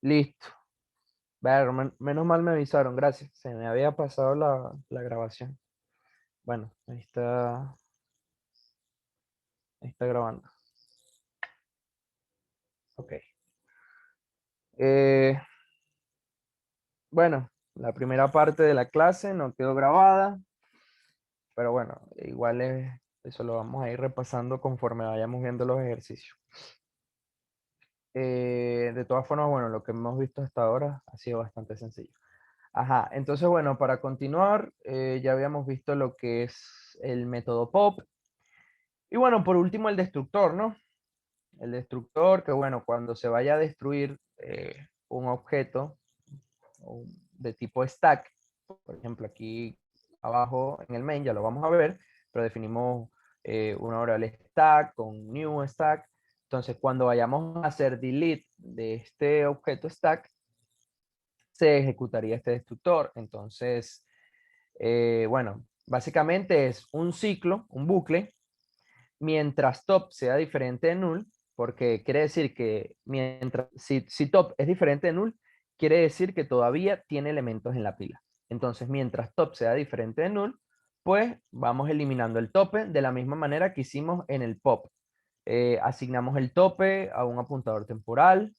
Listo. Ver, menos mal me avisaron, gracias. Se me había pasado la grabación. Bueno, ahí está grabando. Ok. Eh, bueno, la primera parte de la clase no quedó grabada, pero bueno, igual eso lo vamos a ir repasando conforme vayamos viendo los ejercicios. De todas formas, bueno, lo que hemos visto hasta ahora ha sido bastante sencillo. Ajá, entonces bueno, para continuar, ya habíamos visto lo que es el método POP. Y bueno, por último el destructor, ¿no? El destructor, que bueno, cuando se vaya a destruir un objeto de tipo stack, por ejemplo, aquí abajo en el main ya lo vamos a ver, pero definimos una variable stack con new stack. Entonces, cuando vayamos a hacer delete de este objeto stack, se ejecutaría este destructor. Entonces, bueno, básicamente es un ciclo, un bucle, mientras top sea diferente de null, porque quiere decir que si top es diferente de null, quiere decir que todavía tiene elementos en la pila. Entonces, mientras top sea diferente de null, pues vamos eliminando el tope de la misma manera que hicimos en el pop. Asignamos el tope a un apuntador temporal,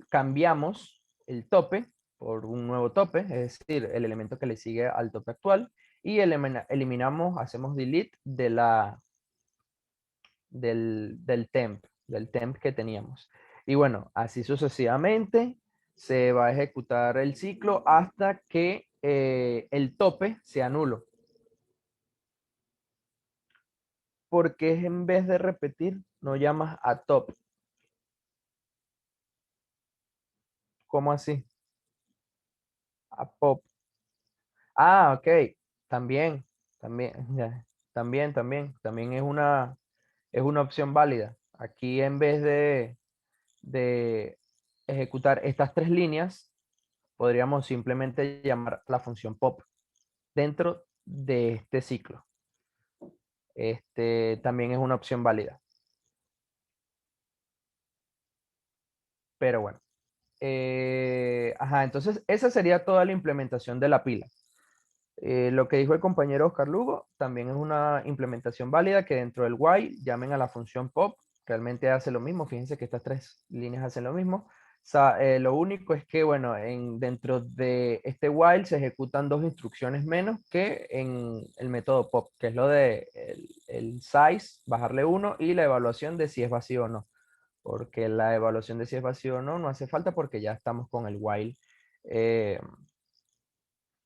cambiamos el tope por un nuevo tope, es decir, el elemento que le sigue al tope actual, y eliminamos, hacemos delete del temp que teníamos. Y bueno, así sucesivamente se va a ejecutar el ciclo hasta que el tope sea nulo. Porque en vez de repetir, no llamas a top. ¿Cómo así? A pop. Ah, ok. También, también, ya, también es una opción válida. Aquí en vez de ejecutar estas tres líneas, podríamos simplemente llamar la función pop dentro de este ciclo. También es una opción válida. Pero bueno. Ajá, entonces esa sería toda la implementación de la pila. Lo que dijo el compañero Oscar Lugo también es una implementación válida que dentro del while llamen a la función pop. Realmente hace lo mismo. Fíjense que estas tres líneas hacen lo mismo. Lo único es que, bueno, dentro de este while se ejecutan dos instrucciones menos que en el método pop, que es lo de el size, bajarle uno, y la evaluación de si es vacío o no. Porque la evaluación de si es vacío o no, no hace falta porque ya estamos con el while. eh,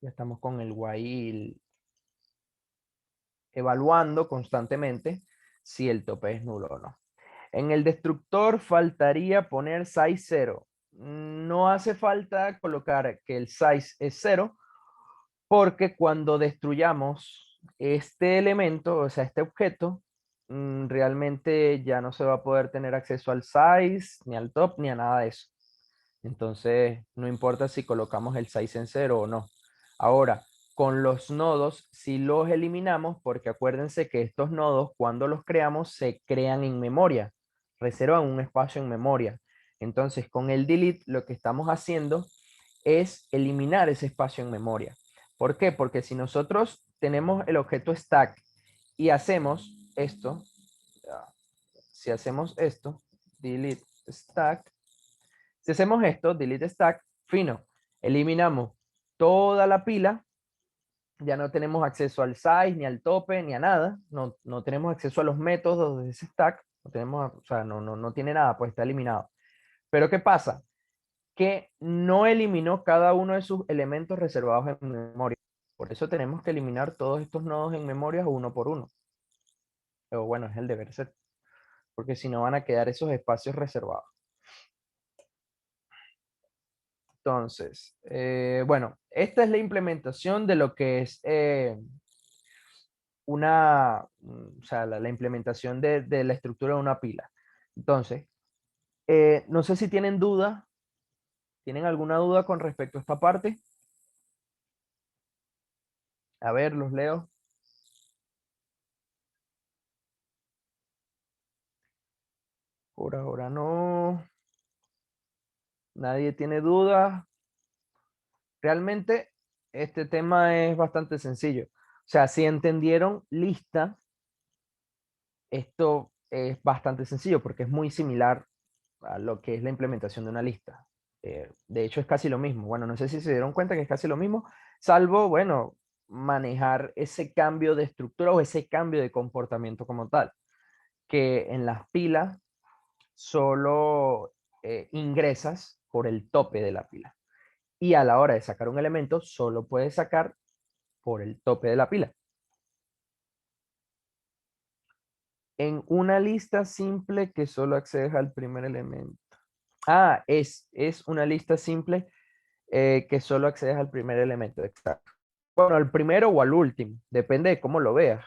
ya estamos con el while evaluando constantemente si el tope es nulo o no. En el destructor faltaría poner size 0. No hace falta colocar que el size es 0 porque cuando destruyamos este elemento, o sea, este objeto, realmente ya no se va a poder tener acceso al size, ni al top, ni a nada de eso. Entonces, no importa si colocamos el size en 0 o no. Ahora, con los nodos, si los eliminamos, porque acuérdense que estos nodos, cuando los creamos, se crean en memoria, reservan un espacio en memoria. Entonces, con el delete, lo que estamos haciendo es eliminar ese espacio en memoria. ¿Por qué? Porque si nosotros tenemos el objeto stack y hacemos esto, si hacemos esto, delete stack, si hacemos esto, delete stack, fino, eliminamos toda la pila, ya no tenemos acceso al size, ni al tope, ni a nada, no tenemos acceso a los métodos de ese stack, no tenemos, o sea, no tiene nada, pues está eliminado. Pero ¿qué pasa? Que no eliminó cada uno de sus elementos reservados en memoria. Por eso tenemos que eliminar todos estos nodos en memoria uno por uno. O bueno, es el deber ser, porque si no van a quedar esos espacios reservados. Entonces, bueno, esta es la implementación de lo que es o sea, la implementación de la estructura de una pila. Entonces, no sé si tienen duda, ¿tienen alguna duda con respecto a esta parte? A ver, los leo. Por ahora no. Nadie tiene dudas. Realmente este tema es bastante sencillo. O sea, si entendieron lista, esto es bastante sencillo porque es muy similar a lo que es la implementación de una lista. De hecho, es casi lo mismo. Bueno, no sé si se dieron cuenta que es casi lo mismo, salvo, bueno, manejar ese cambio de estructura o ese cambio de comportamiento como tal, que en las pilas solo ingresas por el tope de la pila. Y a la hora de sacar un elemento, solo puedes sacar por el tope de la pila. En una lista simple que solo accedes al primer elemento. Ah, es una lista simple que solo accedes al primer elemento, exacto. Bueno, al primero o al último, depende de cómo lo veas.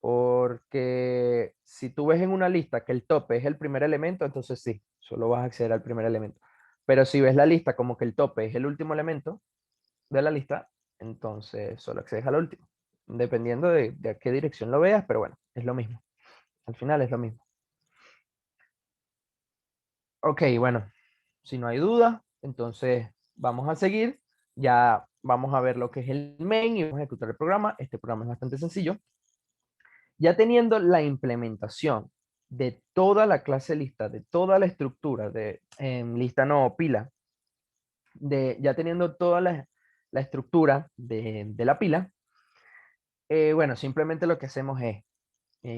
Porque si tú ves en una lista que el tope es el primer elemento, entonces sí, solo vas a acceder al primer elemento. Pero si ves la lista como que el tope es el último elemento de la lista, entonces solo accedes al último. Dependiendo de a qué dirección lo veas, pero bueno, es lo mismo. Al final es lo mismo. Ok, bueno, si no hay duda, entonces vamos a seguir. Ya vamos a ver lo que es el main y vamos a ejecutar el programa. Este programa es bastante sencillo. Ya teniendo la implementación de toda la clase lista, de toda la estructura de lista no pila, ya teniendo toda la estructura de la pila, bueno, simplemente lo que hacemos es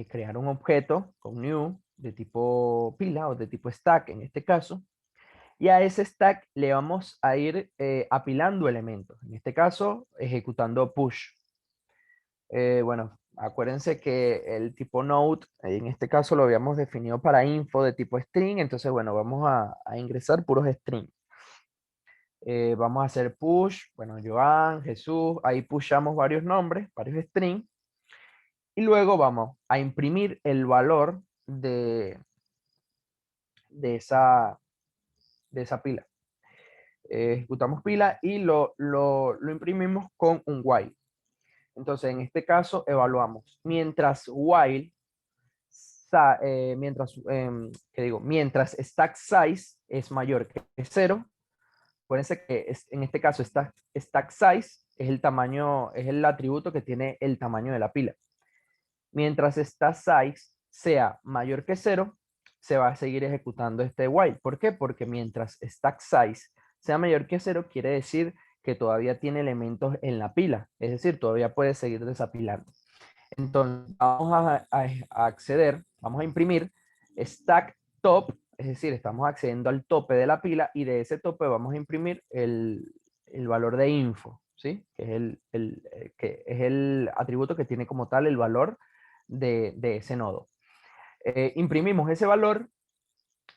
crear un objeto con new de tipo pila o de tipo stack en este caso, y a ese stack le vamos a ir apilando elementos. En este caso, ejecutando push. Bueno, acuérdense que el tipo node, en este caso lo habíamos definido para info de tipo string, entonces bueno, vamos a ingresar puros string. Vamos a hacer push, bueno, Joan, Jesús, ahí pushamos varios nombres, varios string, y luego vamos a imprimir el valor de esa, de esa pila. Ejecutamos pila y lo imprimimos con un while. Entonces, en este caso, evaluamos. Mientras while, mientras stack size es mayor que 0, acuérdense que en este caso stack size es el tamaño, es el atributo que tiene el tamaño de la pila. Mientras stack size sea mayor que 0, se va a seguir ejecutando este while. ¿Por qué? Porque mientras stack size sea mayor que 0, quiere decir que todavía tiene elementos en la pila, es decir, todavía puede seguir desapilando. Entonces, vamos a acceder, vamos a imprimir stack top, es decir, estamos accediendo al tope de la pila y de ese tope vamos a imprimir el valor de info, ¿sí? Que es que es el atributo que tiene como tal el valor de ese nodo. Imprimimos ese valor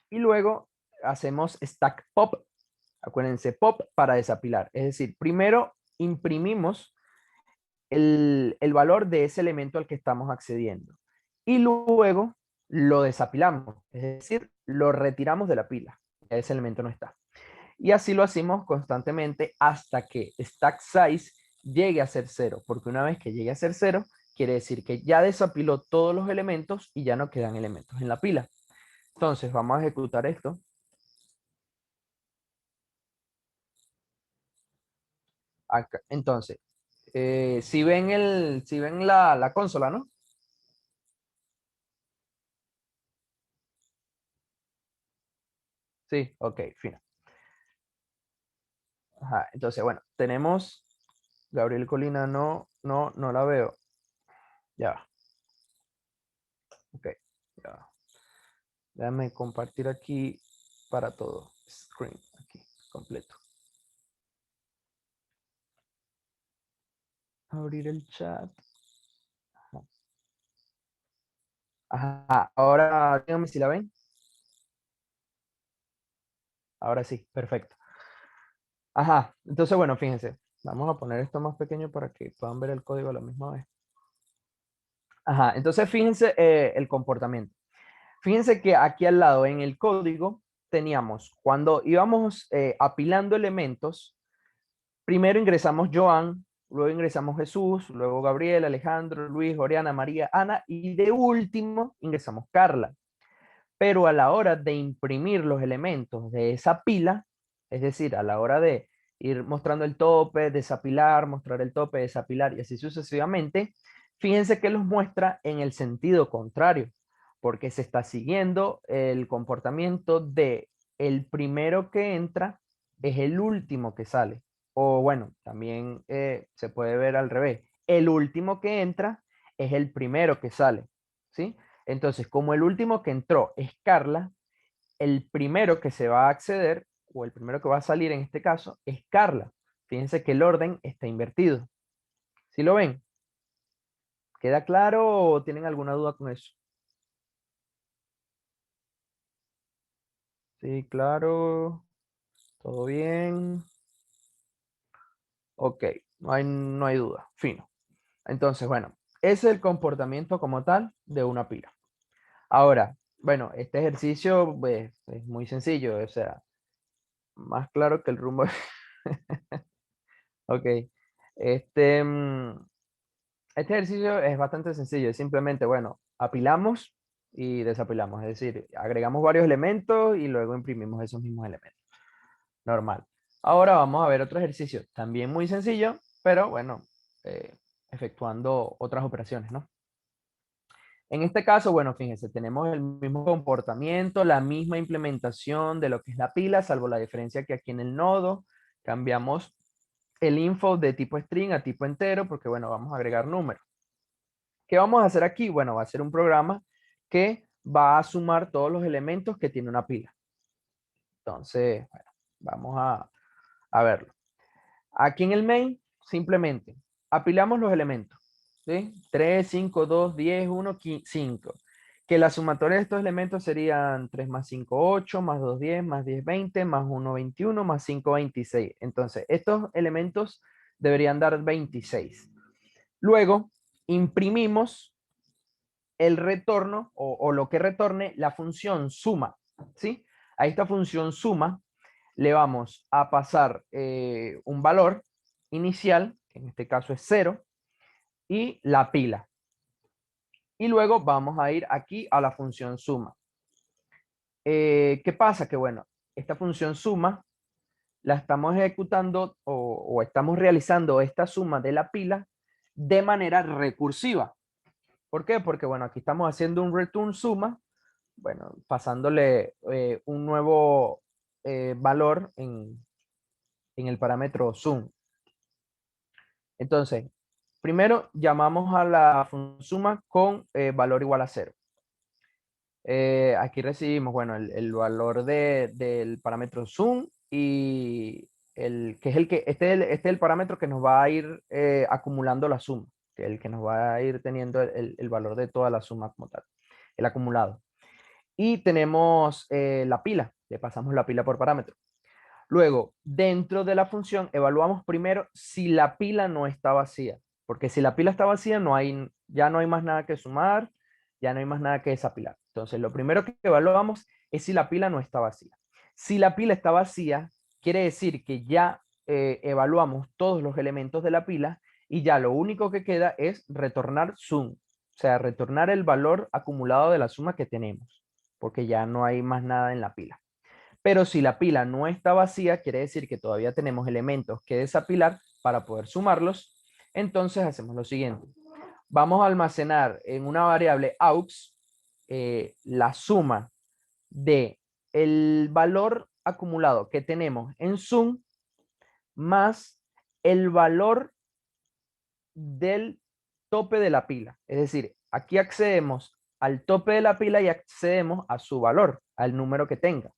y luego hacemos stack pop. Acuérdense, pop para desapilar. Es decir, primero imprimimos el valor de ese elemento al que estamos accediendo. Y luego lo desapilamos, es decir, lo retiramos de la pila. Ese elemento no está. Y así lo hacemos constantemente hasta que stack size llegue a ser 0, porque una vez que llegue a ser 0, quiere decir que ya desapiló todos los elementos y ya no quedan elementos en la pila. Entonces, vamos a ejecutar esto. Acá. Entonces, si ven la consola, ¿no? Sí, ok, fino. Ajá, entonces, bueno, tenemos Gabriel Colina, no la veo. Ya va, ok, ya va. Déjame compartir aquí para todo. Screen, aquí, completo. Abrir el chat. Ajá, ajá, ahora díganme si la ven. Ahora sí, perfecto. Ajá, entonces, bueno, fíjense. Vamos a poner esto más pequeño para que puedan ver el código a la misma vez. Ajá, entonces fíjense el comportamiento. Fíjense que aquí al lado en el código teníamos, cuando íbamos apilando elementos, primero ingresamos Joan, luego ingresamos Jesús, luego Gabriel, Alejandro, Luis, Oriana, María, Ana y de último ingresamos Carla. Pero a la hora de imprimir los elementos de esa pila, Es decir, a la hora de ir mostrando el tope, desapilar, mostrar el tope, desapilar y así sucesivamente, fíjense que los muestra en el sentido contrario, porque se está siguiendo el comportamiento de el primero que entra es el último que sale. O bueno, también se puede ver al revés. El último que entra es el primero que sale, ¿sí? Entonces, como el último que entró es Carla, el primero que se va a acceder, o el primero que va a salir en este caso, es Carla. Fíjense que el orden está invertido. ¿Sí lo ven? ¿Queda claro o tienen alguna duda con eso? Sí, claro. ¿Todo bien? Ok, no hay duda. Fino. Entonces, bueno, ese es el comportamiento como tal de una pila. Ahora, bueno, este ejercicio pues, es muy sencillo, o sea, más claro que el rumbo. Ok. Este, este ejercicio es bastante sencillo, es simplemente, bueno, apilamos y desapilamos, es decir, agregamos varios elementos y luego imprimimos esos mismos elementos. Normal. Ahora vamos a ver otro ejercicio, también muy sencillo, pero bueno, eh, efectuando otras operaciones, ¿no? En este caso, bueno, fíjense, tenemos el mismo comportamiento, la misma implementación de lo que es la pila, salvo la diferencia que aquí en el nodo cambiamos el info de tipo string a tipo entero, porque bueno, vamos a agregar números. ¿Qué vamos a hacer aquí? Bueno, va a ser un programa que va a sumar todos los elementos que tiene una pila. Entonces, bueno, vamos a verlo. Aquí en el main, simplemente apilamos los elementos. ¿Sí? 3, 5, 2, 10, 1, 5. Que la sumatoria de estos elementos serían 3 más 5, 8, más 2, 10, más 10, 20, más 1, 21, más 5, 26. Entonces, estos elementos deberían dar 26. Luego, imprimimos el retorno o lo que retorne la función suma. ¿Sí? A esta función suma le vamos a pasar un valor inicial, que en este caso es 0, y la pila. Y luego vamos a ir aquí a la función suma. ¿Qué pasa? Que bueno, esta función suma la estamos ejecutando o estamos realizando esta suma de la pila de manera recursiva. ¿Por qué? Porque bueno, aquí estamos haciendo un return suma, bueno, pasándole un nuevo valor en el parámetro sum. Entonces, primero llamamos a la función suma con valor igual a 0. Aquí recibimos, bueno, el valor del parámetro sum y que es este es el parámetro que nos va a ir acumulando la suma, que es el que nos va a ir teniendo el valor de toda la suma como tal, el acumulado. Y tenemos la pila, le pasamos la pila por parámetro. Luego, dentro de la función, evaluamos primero si la pila no está vacía, porque si la pila está vacía, ya no hay más nada que sumar, ya no hay más nada que desapilar. Entonces, lo primero que evaluamos es si la pila no está vacía. Si la pila está vacía, quiere decir que ya evaluamos todos los elementos de la pila y ya lo único que queda es retornar sum, o sea, retornar el valor acumulado de la suma que tenemos, porque ya no hay más nada en la pila. Pero si la pila no está vacía, quiere decir que todavía tenemos elementos que desapilar para poder sumarlos. Entonces hacemos lo siguiente. Vamos a almacenar en una variable aux la suma de el valor acumulado que tenemos en sum más el valor del tope de la pila. Es decir, aquí accedemos al tope de la pila y accedemos a su valor, al número que tenga.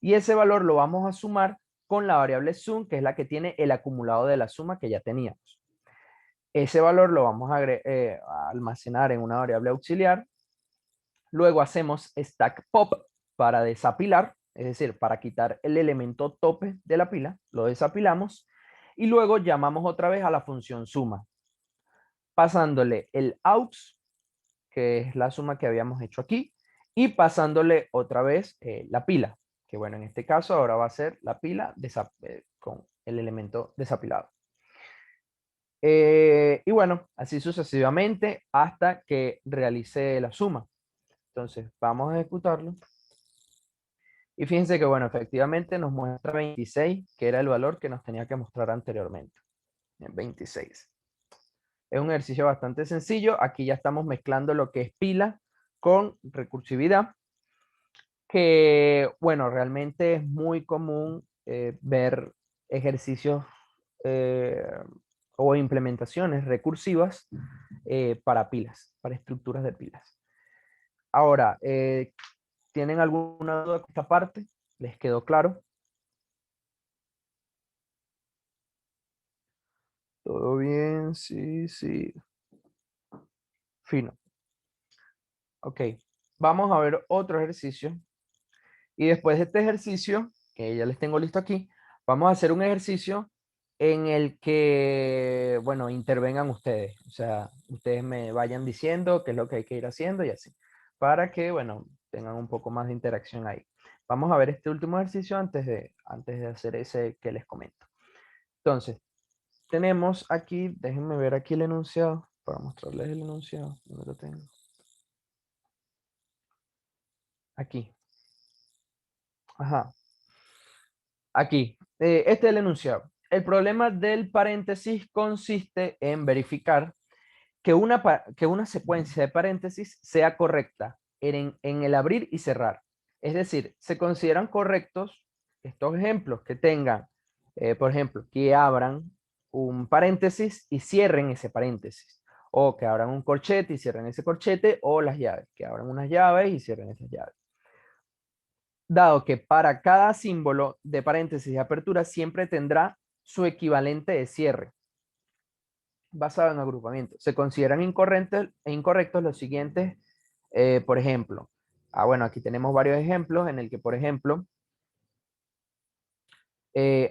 Y ese valor lo vamos a sumar con la variable sum, que es la que tiene el acumulado de la suma que ya teníamos. Ese valor lo vamos a almacenar en una variable auxiliar. Luego hacemos stack pop para desapilar, es decir, para quitar el elemento tope de la pila, lo desapilamos. Y luego llamamos otra vez a la función suma, pasándole el aux, que es la suma que habíamos hecho aquí, y pasándole otra vez la pila, que bueno, en este caso ahora va a ser la pila con el elemento desapilado. Y bueno, así sucesivamente hasta que realice la suma. Entonces, vamos a ejecutarlo. Y fíjense que, bueno, efectivamente nos muestra 26, que era el valor que nos tenía que mostrar anteriormente. 26. Es un ejercicio bastante sencillo. Aquí ya estamos mezclando lo que es pila con recursividad, que, bueno, realmente es muy común ver ejercicios eh, o implementaciones recursivas para pilas, para estructuras de pilas. Ahora, ¿tienen alguna duda con esta parte? ¿Les quedó claro? ¿Todo bien? Sí, sí. Fino. Ok. Vamos a ver otro ejercicio. Y después de este ejercicio, que ya les tengo listo aquí, vamos a hacer un ejercicio en el que, bueno, intervengan ustedes. O sea, ustedes me vayan diciendo qué es lo que hay que ir haciendo y así. Para que, bueno, tengan un poco más de interacción ahí. Vamos a ver este último ejercicio antes de hacer ese que les comento. Entonces, tenemos aquí, déjenme ver aquí el enunciado para mostrarles el enunciado. ¿Dónde lo tengo? Aquí. Ajá. Aquí. Este es el enunciado. El problema del paréntesis consiste en verificar que una secuencia de paréntesis sea correcta en el abrir y cerrar. Es decir, se consideran correctos estos ejemplos que tengan, por ejemplo, que abran un paréntesis y cierren ese paréntesis. O que abran un corchete y cierren ese corchete, o las llaves, que abran unas llaves y cierren esas llaves. Dado que para cada símbolo de paréntesis y apertura siempre tendrá su equivalente de cierre basado en agrupamiento. Se consideran incorrectos los siguientes, por ejemplo. Bueno, aquí tenemos varios ejemplos en el que, por ejemplo,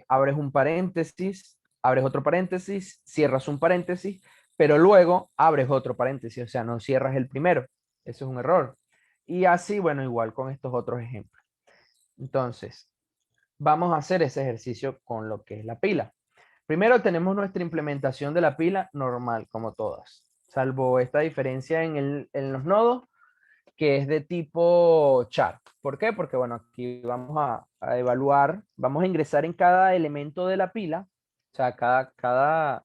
abres un paréntesis, abres otro paréntesis, cierras un paréntesis, pero luego abres otro paréntesis, o sea, no cierras el primero. Eso es un error. Y así, bueno, igual con estos otros ejemplos. Entonces, vamos a hacer ese ejercicio con lo que es la pila. Primero tenemos nuestra implementación de la pila normal, como todas, salvo esta diferencia en los nodos, que es de tipo char. ¿Por qué? Porque, bueno, aquí vamos a evaluar, vamos a ingresar en cada elemento de la pila, o sea, cada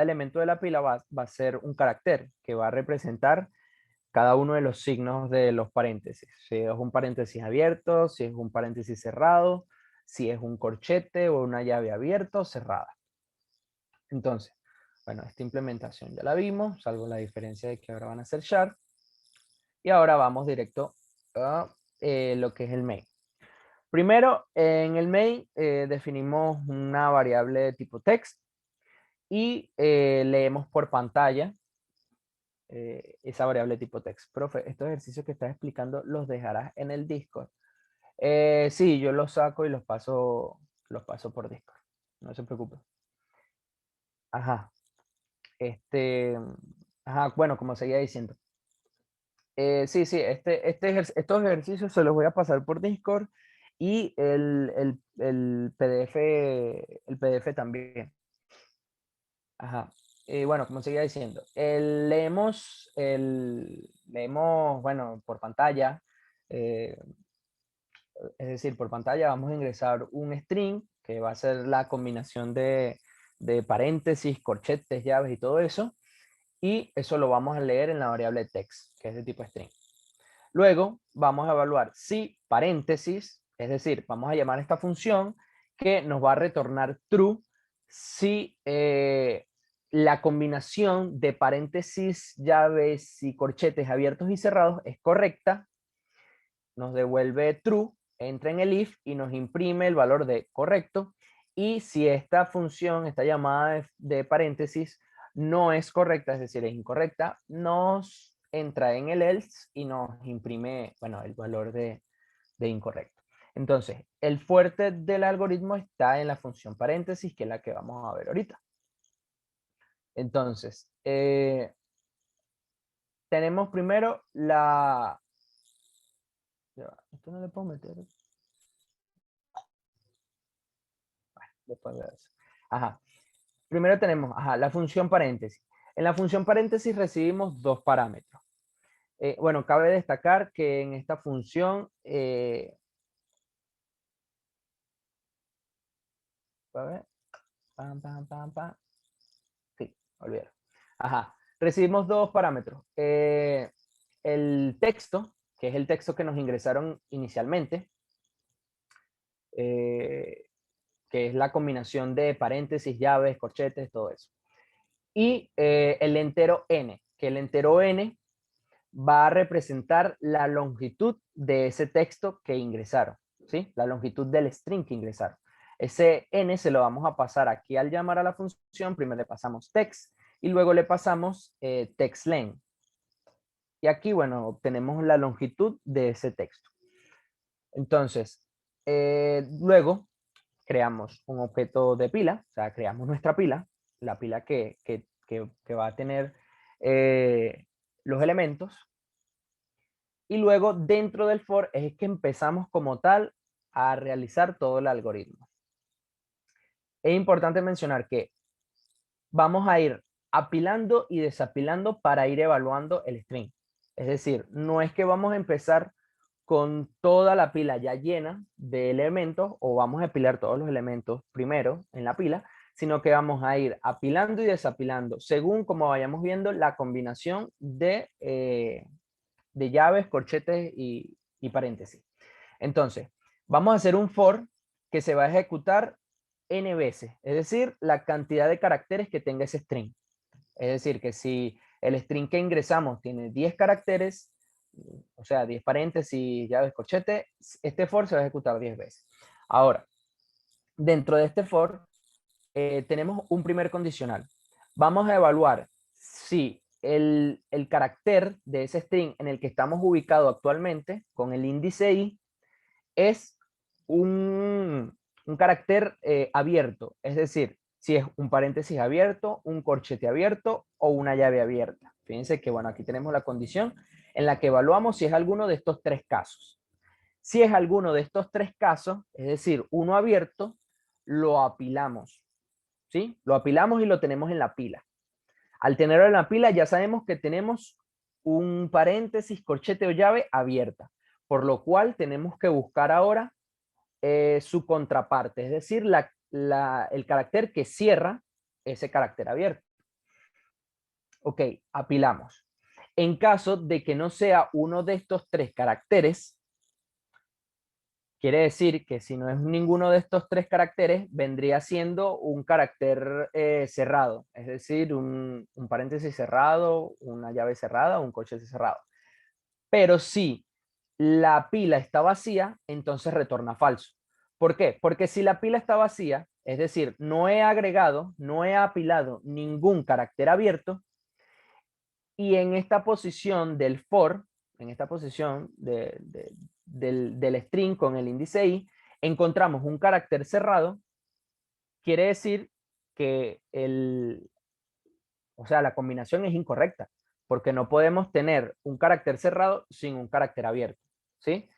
elemento de la pila va a ser un carácter que va a representar cada uno de los signos de los paréntesis. Si es un paréntesis abierto, si es un paréntesis cerrado, si es un corchete o una llave abierta o cerrada. Entonces, bueno, esta implementación ya la vimos, salvo la diferencia de que ahora van a ser char. Y ahora vamos directo a lo que es el main. Primero, en el main definimos una variable de tipo text y leemos por pantalla esa variable de tipo text. Profe, estos ejercicios que estás explicando los dejarás en el Discord. Sí, yo los saco y los paso por Discord. No se preocupe. Ajá. Este, ajá, bueno, como seguía diciendo. Sí, sí, estos ejercicios se los voy a pasar por Discord y el PDF también. Ajá. Bueno, como seguía diciendo, leemos, bueno, por pantalla, eh, es decir, por pantalla vamos a ingresar un string que va a ser la combinación de paréntesis, corchetes, llaves y todo eso, y eso lo vamos a leer en la variable text, que es de tipo string. Luego vamos a evaluar si paréntesis, es decir, vamos a llamar a esta función que nos va a retornar true si la combinación de paréntesis, llaves y corchetes abiertos y cerrados es correcta, nos devuelve true, entra en el if y nos imprime el valor de correcto. Y si esta función, esta llamada de paréntesis no es correcta, es decir, es incorrecta, nos entra en el else y nos imprime, bueno, el valor de incorrecto. Entonces, el fuerte del algoritmo está en la función paréntesis, que es la que vamos a ver ahorita. Entonces, tenemos primero la... Esto no le puedo meter. Después de eso. Ajá. Primero tenemos la función paréntesis. En la función paréntesis recibimos dos parámetros. Bueno, cabe destacar que en esta función A ver. Pam, pam, pam, pam. Sí, olvídalo. Ajá. Recibimos dos parámetros. El texto, que es el texto que nos ingresaron inicialmente, que es la combinación de paréntesis, llaves, corchetes, todo eso. Y el entero n, que el entero n va a representar la longitud de ese texto que ingresaron, ¿sí? La longitud del string que ingresaron. Ese n se lo vamos a pasar aquí al llamar a la función. Primero le pasamos text y luego le pasamos text length. Y aquí, bueno, obtenemos la longitud de ese texto. Entonces, luego creamos un objeto de pila, o sea, creamos nuestra pila, la pila que va a tener los elementos. Y luego dentro del for es que empezamos como tal a realizar todo el algoritmo. Es importante mencionar que vamos a ir apilando y desapilando para ir evaluando el string. Es decir, no es que vamos a empezar con toda la pila ya llena de elementos o vamos a apilar todos los elementos primero en la pila, sino que vamos a ir apilando y desapilando según como vayamos viendo la combinación de llaves, corchetes y paréntesis. Entonces, vamos a hacer un for que se va a ejecutar n veces, es decir, la cantidad de caracteres que tenga ese string. Es decir, que si el string que ingresamos tiene 10 caracteres, o sea, 10 paréntesis, llaves, corchete, este for se va a ejecutar 10 veces. Ahora, dentro de este for, tenemos un primer condicional. Vamos a evaluar si el carácter de ese string en el que estamos ubicados actualmente, con el índice i, es un carácter abierto. Es decir, si es un paréntesis abierto, un corchete abierto o una llave abierta. Fíjense que, bueno, aquí tenemos la condición en la que evaluamos si es alguno de estos tres casos. Si es alguno de estos tres casos, es decir, uno abierto, lo apilamos. ¿Sí? Lo apilamos y lo tenemos en la pila. Al tenerlo en la pila ya sabemos que tenemos un paréntesis, corchete o llave abierta, por lo cual tenemos que buscar ahora su contraparte, es decir, el carácter que cierra ese carácter abierto. Ok, apilamos. En caso de que no sea uno de estos tres caracteres, quiere decir que si no es ninguno de estos tres caracteres, vendría siendo un carácter cerrado, es decir, un paréntesis cerrado, una llave cerrada, un corchete cerrado. Pero si la pila está vacía, entonces retorna falso. ¿Por qué? Porque si la pila está vacía, es decir, no he agregado, no he apilado ningún carácter abierto, y en esta posición del for, en esta posición del string con el índice i, encontramos un carácter cerrado, quiere decir que o sea, la combinación es incorrecta, porque no podemos tener un carácter cerrado sin un carácter abierto, ¿sí?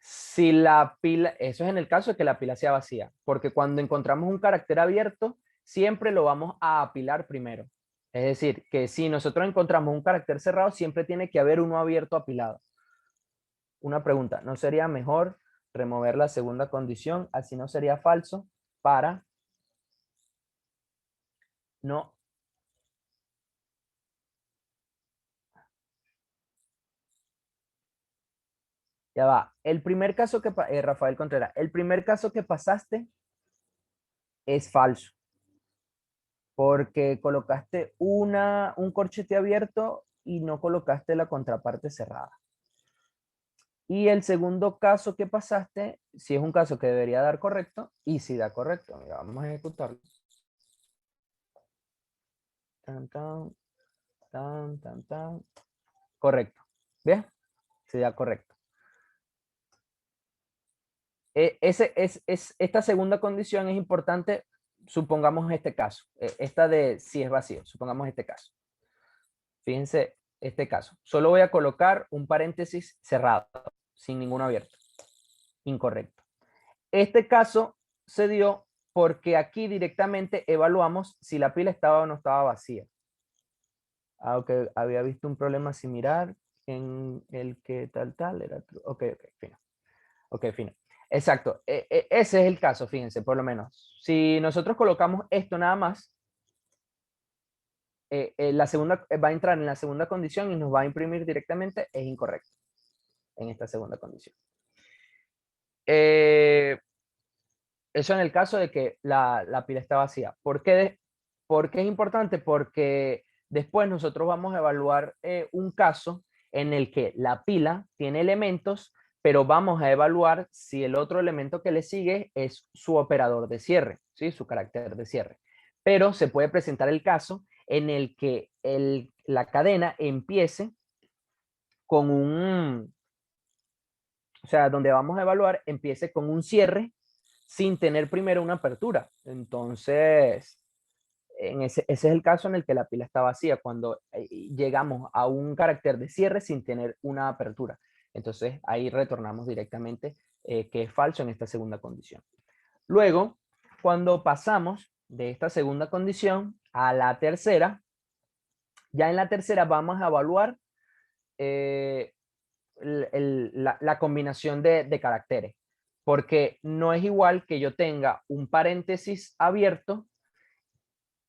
Si la pila, eso es en el caso de que la pila sea vacía, porque cuando encontramos un carácter abierto, siempre lo vamos a apilar primero. Es decir, que si nosotros encontramos un carácter cerrado, siempre tiene que haber uno abierto apilado. Una pregunta, ¿no sería mejor remover la segunda condición? Así no sería falso para no. Ya va. El primer caso que, Rafael Contreras, el primer caso que pasaste es falso, porque colocaste un corchete abierto y no colocaste la contraparte cerrada. Y el segundo caso que pasaste, si es un caso que debería dar correcto, y si da correcto, mira, vamos a ejecutarlo. Tan, tan, tan, tan, tan. Correcto. ¿Bien? Sí da correcto. Esta segunda condición es importante, supongamos este caso, esta de si es vacío, supongamos este caso. Fíjense este caso. Solo voy a colocar un paréntesis cerrado, sin ninguno abierto. Incorrecto. Este caso se dio porque aquí directamente evaluamos si la pila estaba o no estaba vacía. Aunque había visto un problema similar en el que tal era true. Ok, fino. Ok, fino. Exacto. Ese es el caso, fíjense, por lo menos. Si nosotros colocamos esto nada más, la segunda va a entrar en la segunda condición y nos va a imprimir directamente, es incorrecto en esta segunda condición. Eh, Eso en el caso de que la pila está vacía. ¿Por qué es importante? Porque después nosotros vamos a evaluar un caso en el que la pila tiene elementos, pero vamos a evaluar si el otro elemento que le sigue es su operador de cierre, ¿sí? Su carácter de cierre. Pero se puede presentar el caso en el que la cadena empiece con o sea, donde vamos a evaluar, empiece con un cierre sin tener primero una apertura. Entonces, ese es el caso en el que la pila está vacía, cuando llegamos a un carácter de cierre sin tener una apertura. Entonces, ahí retornamos directamente que es falso en esta segunda condición. Luego, cuando pasamos de esta segunda condición a la tercera, ya en la tercera vamos a evaluar eh, la combinación de caracteres, porque no es igual que yo tenga un paréntesis abierto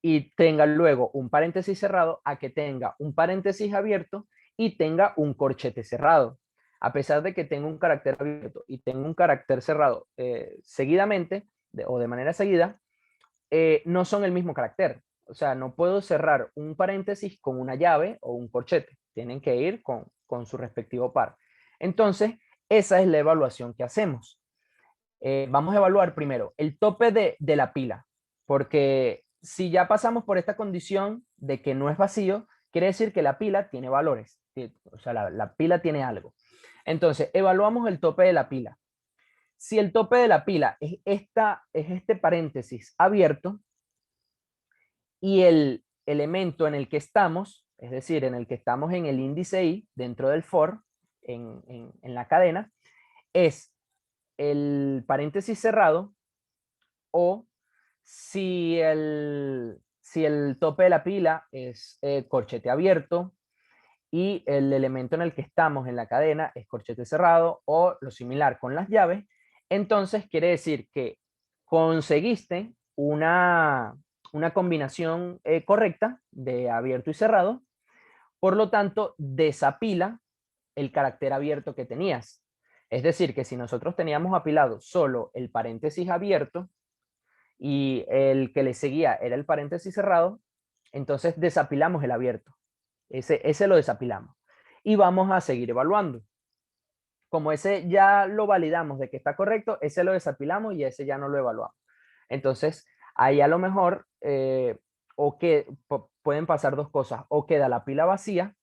y tenga luego un paréntesis cerrado a que tenga un paréntesis abierto y tenga un corchete cerrado. A pesar de que tenga un carácter abierto y tenga un carácter cerrado seguidamente o de manera seguida, no son el mismo carácter. O sea, no puedo cerrar un paréntesis con una llave o un corchete. Tienen que ir con su respectivo par. Entonces, esa es la evaluación que hacemos. Vamos a evaluar primero el tope de la pila, porque si ya pasamos por esta condición de que no es vacío, quiere decir que la pila tiene valores, o sea, la pila tiene algo. Entonces, evaluamos el tope de la pila. Si el tope de la pila es este paréntesis abierto y el elemento en el que estamos, es decir, en el que estamos en el índice i dentro del for, en la cadena, es el paréntesis cerrado, o si el tope de la pila es corchete abierto y el elemento en el que estamos en la cadena es corchete cerrado, o lo similar con las llaves, entonces quiere decir que conseguiste una combinación correcta de abierto y cerrado, por lo tanto desapila el carácter abierto que tenías. Es decir, que si nosotros teníamos apilado solo el paréntesis abierto y el que le seguía era el paréntesis cerrado, entonces desapilamos el abierto. Ese lo desapilamos. Y vamos a seguir evaluando. Como ese ya lo validamos de que está correcto, ese lo desapilamos y ese ya no lo evaluamos. Entonces, ahí a lo mejor, o que pueden pasar dos cosas, o queda la pila vacía,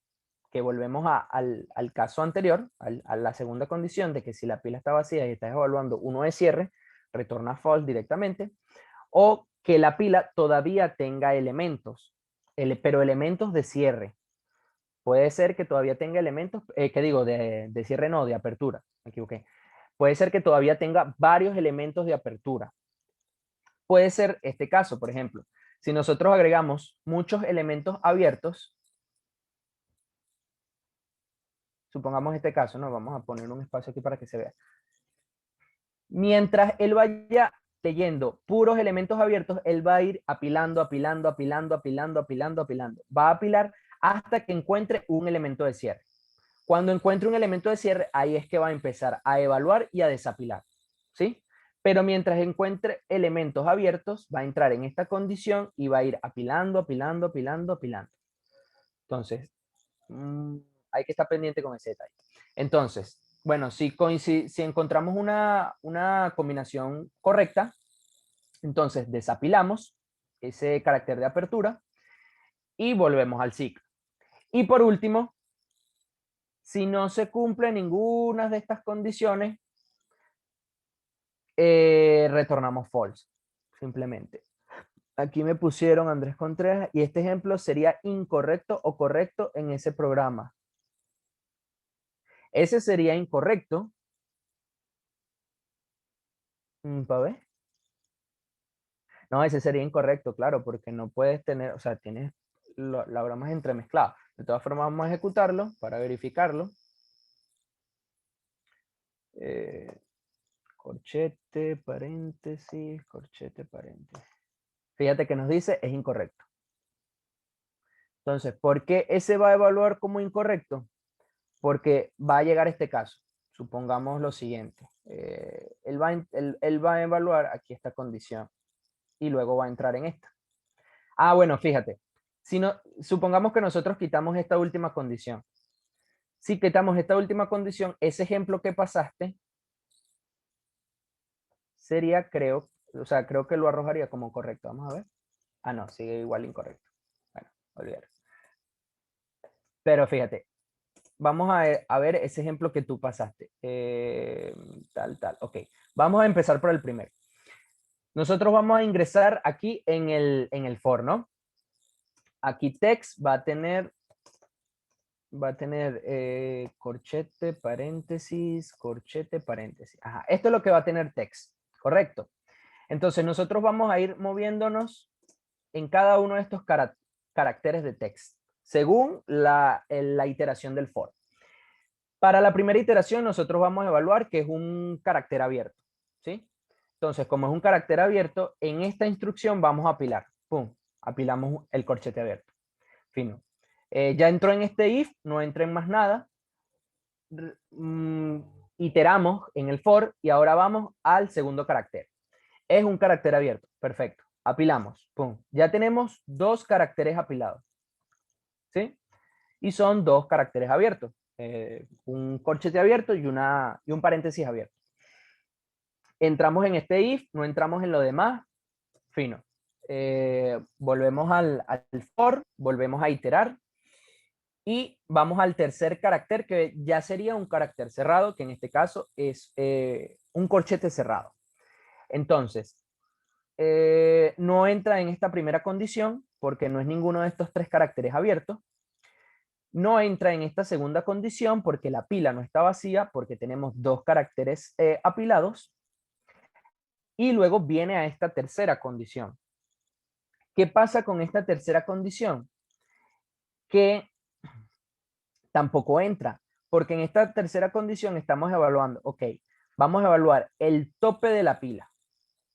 que volvemos al caso anterior, a la segunda condición de que si la pila está vacía y estás evaluando uno de cierre, retorna false directamente, o que la pila todavía tenga elementos, pero elementos de cierre. Puede ser que todavía tenga elementos, que digo, de cierre no, de apertura, me equivoqué. Puede ser que todavía tenga varios elementos de apertura. Puede ser este caso, por ejemplo, si nosotros agregamos muchos elementos abiertos, supongamos este caso, ¿no? Vamos a poner un espacio aquí para que se vea. Mientras él vaya leyendo puros elementos abiertos, él va a ir apilando, apilando, apilando, apilando, apilando, apilando. Va a apilar hasta que encuentre un elemento de cierre. Cuando encuentre un elemento de cierre, ahí es que va a empezar a evaluar y a desapilar, ¿sí? Pero mientras encuentre elementos abiertos, va a entrar en esta condición y va a ir apilando, apilando, apilando, apilando. Entonces, hay que estar pendiente con ese detalle. Entonces, bueno, si encontramos una combinación correcta, entonces desapilamos ese carácter de apertura y volvemos al ciclo. Y por último, si no se cumple ninguna de estas condiciones, retornamos false, simplemente. Aquí me pusieron Andrés Contreras y este ejemplo sería incorrecto o correcto en ese programa. Ese sería incorrecto. ¿Para ver? No, ese sería incorrecto, claro, porque no puedes tener, o sea, tienes la broma entremezclada. De todas formas, vamos a ejecutarlo para verificarlo. corchete, paréntesis, corchete, paréntesis. Fíjate que nos dice es incorrecto. Entonces, ¿por qué ese va a evaluar como incorrecto? Porque va a llegar este caso. Supongamos lo siguiente. Él va a evaluar aquí esta condición y luego va a entrar en esta. Ah, bueno, fíjate. Si no, supongamos que nosotros quitamos esta última condición. Si quitamos esta última condición, ese ejemplo que pasaste sería, creo, o sea, creo que lo arrojaría como correcto. Vamos a ver. Ah, no, sigue igual incorrecto. Bueno, olvidar. Pero fíjate, vamos a ver ese ejemplo que tú pasaste. Tal. Ok, vamos a empezar por el primero. Nosotros vamos a ingresar aquí en el for, ¿no? Aquí text va a tener corchete, paréntesis, corchete, paréntesis. Ajá, esto es lo que va a tener text, ¿correcto? Entonces nosotros vamos a ir moviéndonos en cada uno de estos caracteres de text, según la iteración del for. Para la primera iteración nosotros vamos a evaluar que es un carácter abierto, ¿sí? Entonces, como es un carácter abierto, en esta instrucción vamos a apilar. ¡Pum! Apilamos el corchete abierto. Fino. Ya entró en este if, no entra en más nada. Mm, iteramos en el for y ahora vamos al segundo carácter. Es un carácter abierto. Perfecto. Apilamos. ¡Pum! Ya tenemos dos caracteres apilados. ¿Sí? Y son dos caracteres abiertos. Un corchete abierto y un paréntesis abierto. Entramos en este if, no entramos en lo demás. Fino. Volvemos al for, volvemos a iterar. Y vamos al tercer carácter, que ya sería un carácter cerrado, que en este caso es un corchete cerrado. Entonces, no entra en esta primera condición porque no es ninguno de estos tres caracteres abiertos. No entra en esta segunda condición porque la pila no está vacía, porque tenemos dos caracteres apilados. Y luego viene a esta tercera condición. ¿Qué pasa con esta tercera condición? Que tampoco entra, porque en esta tercera condición estamos evaluando, ok, vamos a evaluar el tope de la pila.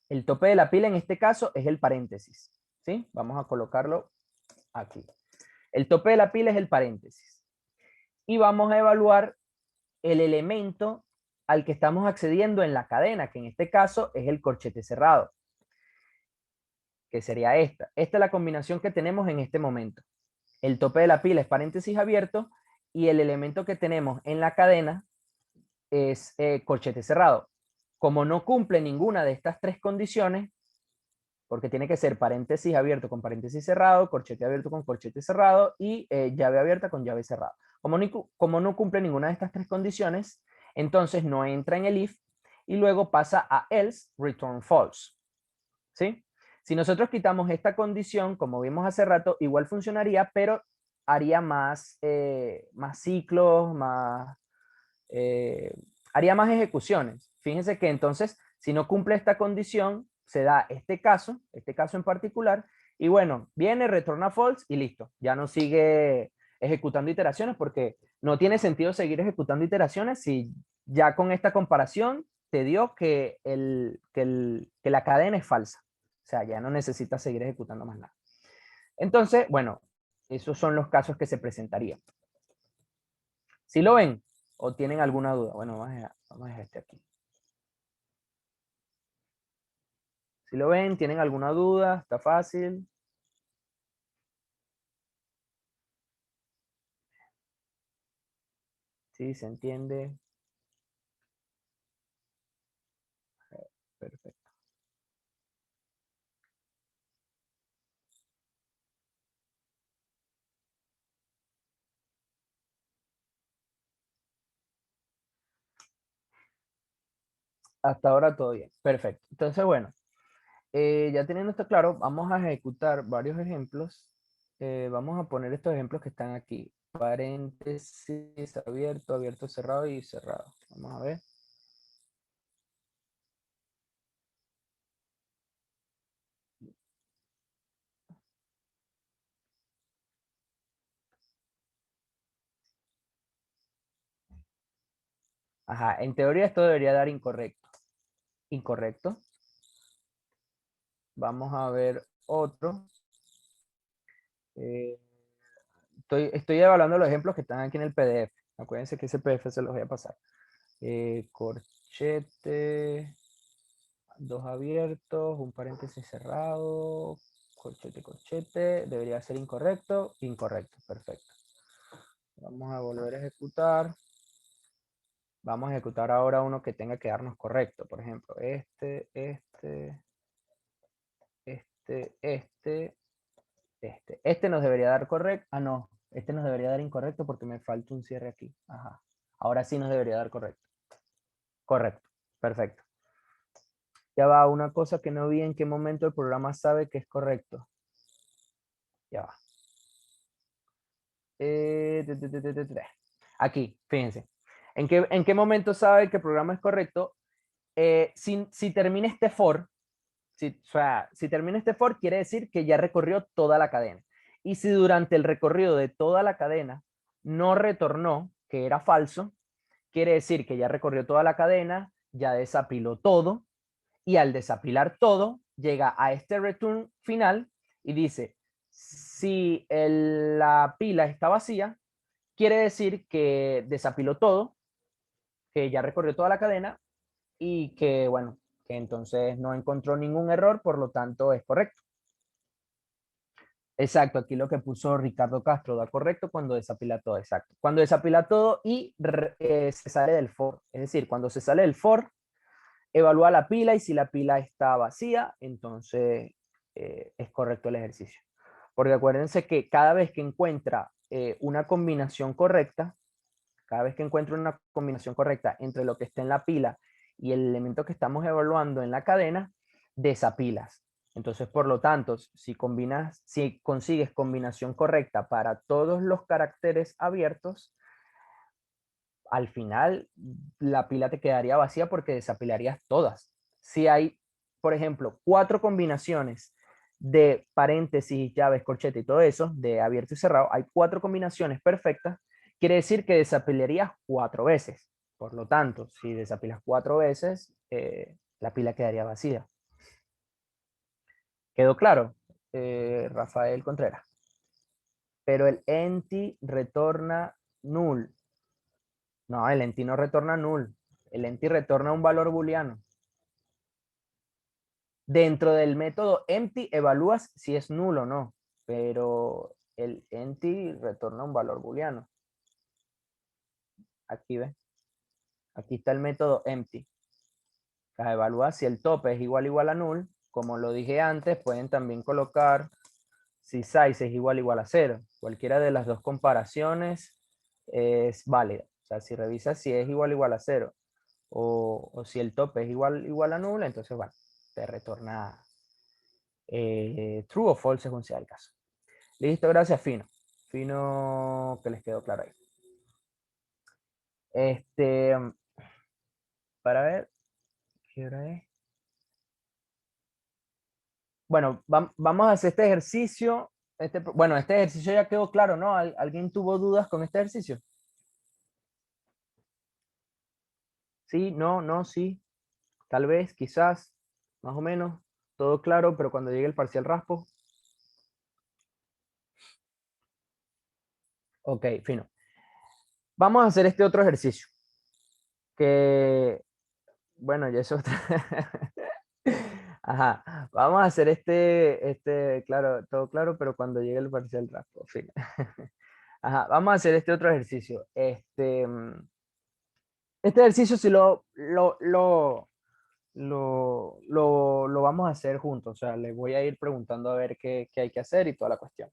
El tope de la pila en este caso es el paréntesis, ¿sí? Vamos a colocarlo aquí. El tope de la pila es el paréntesis. Y vamos a evaluar el elemento al que estamos accediendo en la cadena, que en este caso es el corchete cerrado, que sería esta. Esta es la combinación que tenemos en este momento. El tope de la pila es paréntesis abierto y el elemento que tenemos en la cadena es corchete cerrado. Como no cumple ninguna de estas tres condiciones, porque tiene que ser paréntesis abierto con paréntesis cerrado, corchete abierto con corchete cerrado y llave abierta con llave cerrada. Como no cumple ninguna de estas tres condiciones, entonces no entra en el if y luego pasa a else return false. ¿Sí? Si nosotros quitamos esta condición, como vimos hace rato, igual funcionaría, pero haría más ciclos, eh, haría más ejecuciones. Fíjense que entonces, si no cumple esta condición, se da este caso en particular, y bueno, viene, retorna false y listo. Ya no sigue ejecutando iteraciones porque no tiene sentido seguir ejecutando iteraciones si ya con esta comparación te dio que la cadena es falsa. O sea, ya no necesita seguir ejecutando más nada. Entonces, bueno, esos son los casos que se presentarían. Si lo ven o tienen alguna duda, bueno, vamos a dejar este aquí. Si lo ven, tienen alguna duda, está fácil. Sí, se entiende. Perfecto. Hasta ahora todo bien. Perfecto. Entonces, bueno, ya teniendo esto claro, vamos a ejecutar varios ejemplos. Vamos a poner estos ejemplos que están aquí. Paréntesis, abierto, abierto, cerrado y cerrado. Vamos a ver. Ajá, en teoría esto debería dar incorrecto. Incorrecto. Vamos a ver otro. Estoy evaluando los ejemplos que están aquí en el PDF. Acuérdense que ese PDF se los voy a pasar. Corchete, dos abiertos, un paréntesis cerrado, corchete, corchete. Debería ser incorrecto. Incorrecto, perfecto. Vamos a volver a ejecutar. Vamos a ejecutar ahora uno que tenga que darnos correcto. Por ejemplo, este. Este nos debería dar correcto. Ah, no. Este nos debería dar incorrecto porque me falta un cierre aquí. Ajá. Ahora sí nos debería dar correcto. Correcto. Perfecto. Ya va, una cosa que no vi en qué momento el programa sabe que es correcto. Ya va. Aquí, fíjense. ¿En qué momento sabe que el programa es correcto? Si termina este for, si termina este for, quiere decir que ya recorrió toda la cadena. Y si durante el recorrido de toda la cadena no retornó, que era falso, quiere decir que ya recorrió toda la cadena, ya desapiló todo, y al desapilar todo, llega a este return final y dice, si la pila está vacía, quiere decir que desapiló todo, que ya recorrió toda la cadena y que, bueno, que entonces no encontró ningún error, por lo tanto es correcto. Exacto, aquí lo que puso Ricardo Castro da correcto cuando desapila todo, exacto. Cuando desapila todo y se sale del for. Es decir, cuando se sale del for, evalúa la pila y si la pila está vacía, entonces es correcto el ejercicio. Porque acuérdense que cada vez que encuentra una combinación correcta, cada vez que encuentra una combinación correcta entre lo que está en la pila y el elemento que estamos evaluando en la cadena, desapilas. Entonces, por lo tanto, si consigues combinación correcta para todos los caracteres abiertos, al final la pila te quedaría vacía porque desapilarías todas. Si hay, por ejemplo, 4 combinaciones de paréntesis, llaves, corchete y todo eso, de abierto y cerrado, hay 4 combinaciones perfectas, quiere decir que desapilarías 4 veces. Por lo tanto, si desapilas 4 veces, la pila quedaría vacía. ¿Quedó claro? Rafael Contreras. Pero el empty retorna null. No, el empty no retorna null. El empty retorna un valor booleano. Dentro del método empty evalúas si es nulo o no, pero el empty retorna un valor booleano. Aquí ves. Aquí está el método empty. Evalúa si el tope es igual a null. Como lo dije antes, pueden también colocar si size es igual a 0. Cualquiera de las dos comparaciones es válida. O sea, si revisas si es igual a 0 o si el tope es igual a null, entonces, bueno, te retorna true o false según sea el caso. Listo, gracias, Fino. Fino, que les quedó claro ahí. Para ver, ¿qué hora es? Bueno, vamos a hacer este ejercicio. Bueno, este ejercicio ya quedó claro, ¿no? ¿Alguien tuvo dudas con este ejercicio? Sí, no, no, sí. Tal vez, quizás, más o menos. Todo claro, pero cuando llegue el parcial raspo. Ok, fino. Vamos a hacer este otro ejercicio. Que, bueno, ya eso otra. Ajá, vamos a hacer claro, todo claro, pero cuando llegue el parcial raspo, fin. Ajá, vamos a hacer este otro ejercicio. Este ejercicio sí lo vamos a hacer juntos, o sea, les voy a ir preguntando a ver qué hay que hacer y toda la cuestión.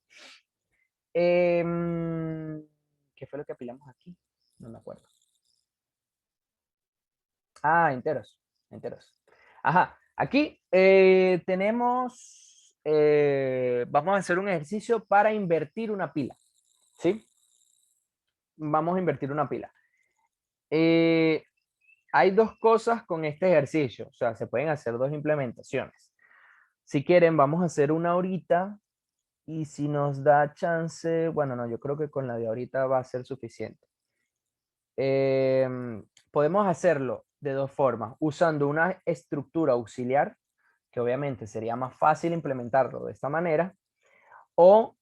¿Qué fue lo que apilamos aquí? No me acuerdo. Ah, enteros, enteros. Ajá, aquí vamos a hacer un ejercicio para invertir una pila, ¿sí? Vamos a invertir una pila. Hay dos cosas con este ejercicio, o sea, se pueden hacer dos implementaciones. Si quieren, vamos a hacer una ahorita y si nos da chance, bueno, no, yo creo que con la de ahorita va a ser suficiente. Podemos hacerlo de dos formas, usando una estructura auxiliar, que obviamente sería más fácil implementarlo de esta manera, o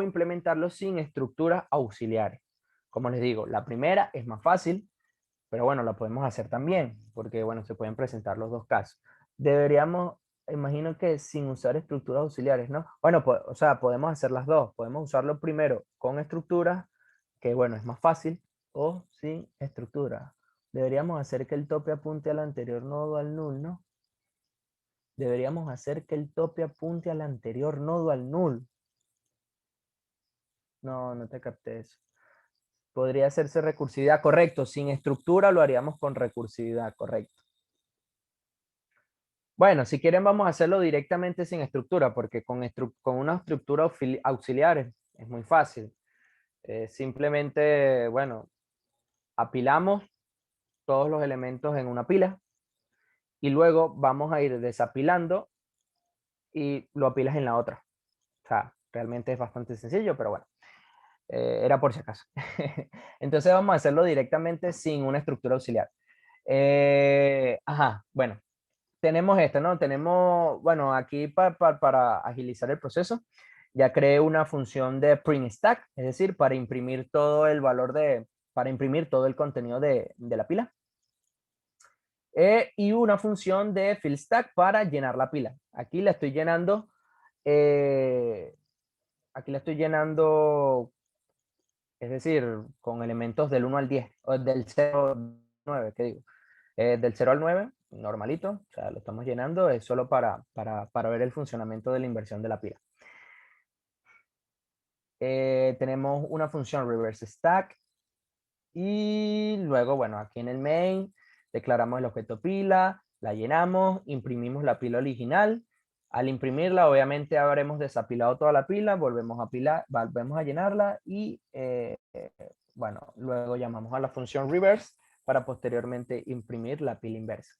implementarlo sin estructuras auxiliares. Como les digo, la primera es más fácil, pero bueno, la podemos hacer también, porque bueno, se pueden presentar los dos casos. Deberíamos, imagino que sin usar estructuras auxiliares, ¿no? Bueno, pues, o sea, podemos hacer las dos. Podemos usarlo primero con estructuras, que bueno, es más fácil, o sin estructuras. Deberíamos hacer que el tope apunte al anterior nodo al null, ¿no? Deberíamos hacer que el tope apunte al anterior nodo al null. No, no te capté eso. Podría hacerse recursividad, correcto. Sin estructura lo haríamos con recursividad, correcto. Bueno, si quieren vamos a hacerlo directamente sin estructura, porque con una estructura auxiliar es muy fácil. Simplemente, bueno, apilamos todos los elementos en una pila y luego vamos a ir desapilando y lo apilas en la otra. O sea, realmente es bastante sencillo, pero bueno, era por si acaso. Entonces vamos a hacerlo directamente sin una estructura auxiliar. Bueno, tenemos esto, ¿no? Tenemos, bueno, aquí para agilizar el proceso, ya creé una función de print stack, es decir, para imprimir todo el valor para imprimir todo el contenido de la pila. Y una función de fill stack para llenar la pila. Aquí la estoy llenando, es decir, con elementos del 1 al 10, o del 0 al 9, ¿qué digo? Del 0 al 9, normalito, o sea, lo estamos llenando, es solo para ver el funcionamiento de la inversión de la pila. Tenemos una función reverse stack y luego, bueno, aquí en el main declaramos el objeto pila, la llenamos, imprimimos la pila original. Al imprimirla, obviamente habremos desapilado toda la pila, volvemos a llenarla y bueno, luego llamamos a la función reverse para posteriormente imprimir la pila inversa.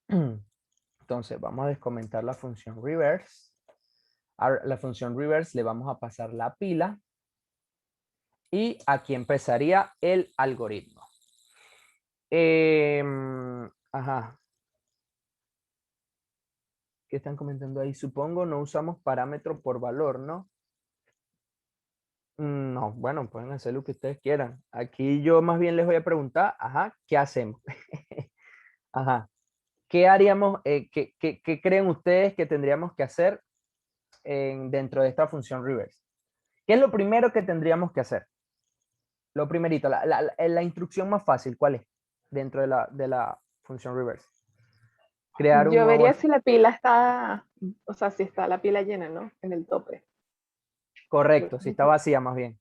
Entonces vamos a descomentar la función reverse. A la función reverse le vamos a pasar la pila y aquí empezaría el algoritmo. Ajá. ¿Qué están comentando ahí? Supongo no usamos parámetro por valor, ¿no? No, bueno, pueden hacer lo que ustedes quieran. Aquí yo más bien les voy a preguntar, ajá, ¿qué hacemos? Ajá. ¿Qué haríamos? ¿Qué creen ustedes que tendríamos que hacer dentro de esta función reverse? ¿Qué es lo primero que tendríamos que hacer? Lo primerito, la instrucción más fácil, ¿cuál es? Dentro de la función reverse. Crear un Yo nuevo... vería si la pila está, o sea, si está la pila llena, ¿no? En el tope. Creo Correcto, que si es está vacía más bien.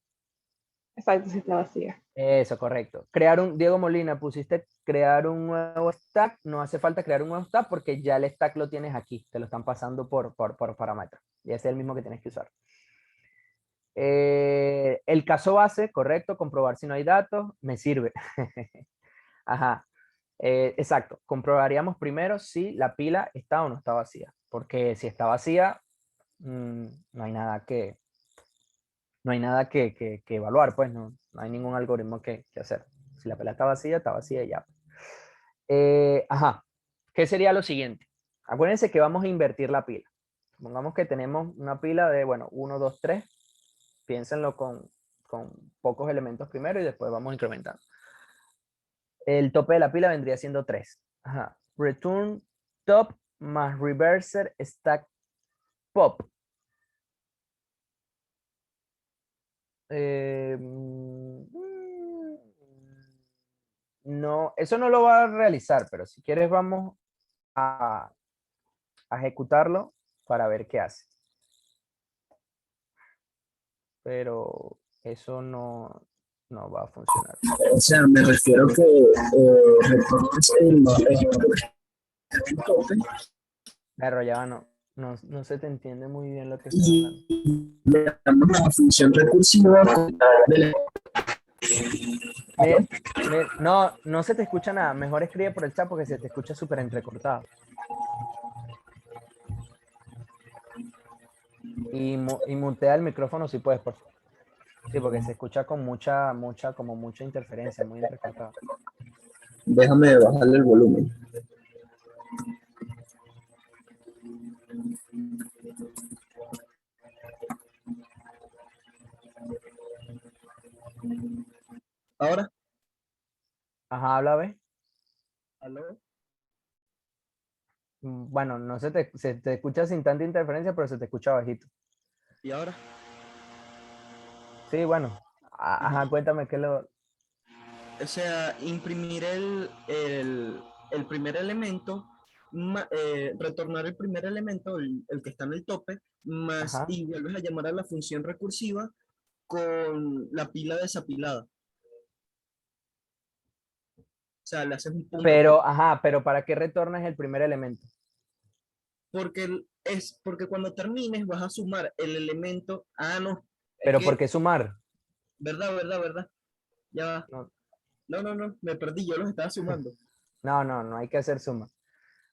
exacto, si está vacía. Eso, correcto. Diego Molina, pusiste crear un nuevo stack. No hace falta crear un nuevo stack porque ya el stack lo tienes aquí. Te lo están pasando por parámetros. Y ese es el mismo que tienes que usar. El caso base, correcto, comprobar si no hay datos, me sirve. Ajá. Exacto. Comprobaríamos primero si la pila está o no está vacía. Porque si está vacía, no hay nada que evaluar, pues no hay ningún algoritmo que hacer. Si la pila está vacía y ya. Ajá. ¿Qué sería lo siguiente? Acuérdense que vamos a invertir la pila. Supongamos que tenemos una pila de, bueno, 1, 2, 3. Piénsenlo con pocos elementos primero y después vamos incrementando. El tope de la pila vendría siendo 3. Ajá. Return top más reverser stack pop. No, eso no lo va a realizar, pero si quieres vamos a ejecutarlo para ver qué hace. Pero eso no va a funcionar. O sea, me refiero que reportes el tope Pero ya no se te entiende muy bien lo que estás hablando. y le damos la función recursiva de la... No se te escucha nada. Mejor escribe por el chat porque se te escucha súper entrecortado. Y mutea el micrófono si puedes, por favor. Sí, porque se escucha con mucha interferencia, muy entrecortado. Déjame bajarle el volumen. Ahora, Ajá, habla, ve. ¿aló? Bueno, no se te escucha sin tanta interferencia, pero se te escucha bajito. ¿Y ahora? Sí, bueno. Ajá, cuéntame qué lo... O sea, imprimir el primer elemento, retornar el primer elemento, el que está en el tope, más Ajá. y vuelves a llamar a la función recursiva con la pila desapilada. O sea, le haces un punto. Pero, ajá, pero ¿para qué retornas el primer elemento? Porque cuando termines vas a sumar el elemento. Ah, no. Es Pero ¿por que, qué sumar? verdad. Ya va. No, No. Me perdí. Yo los estaba sumando. no hay que hacer suma.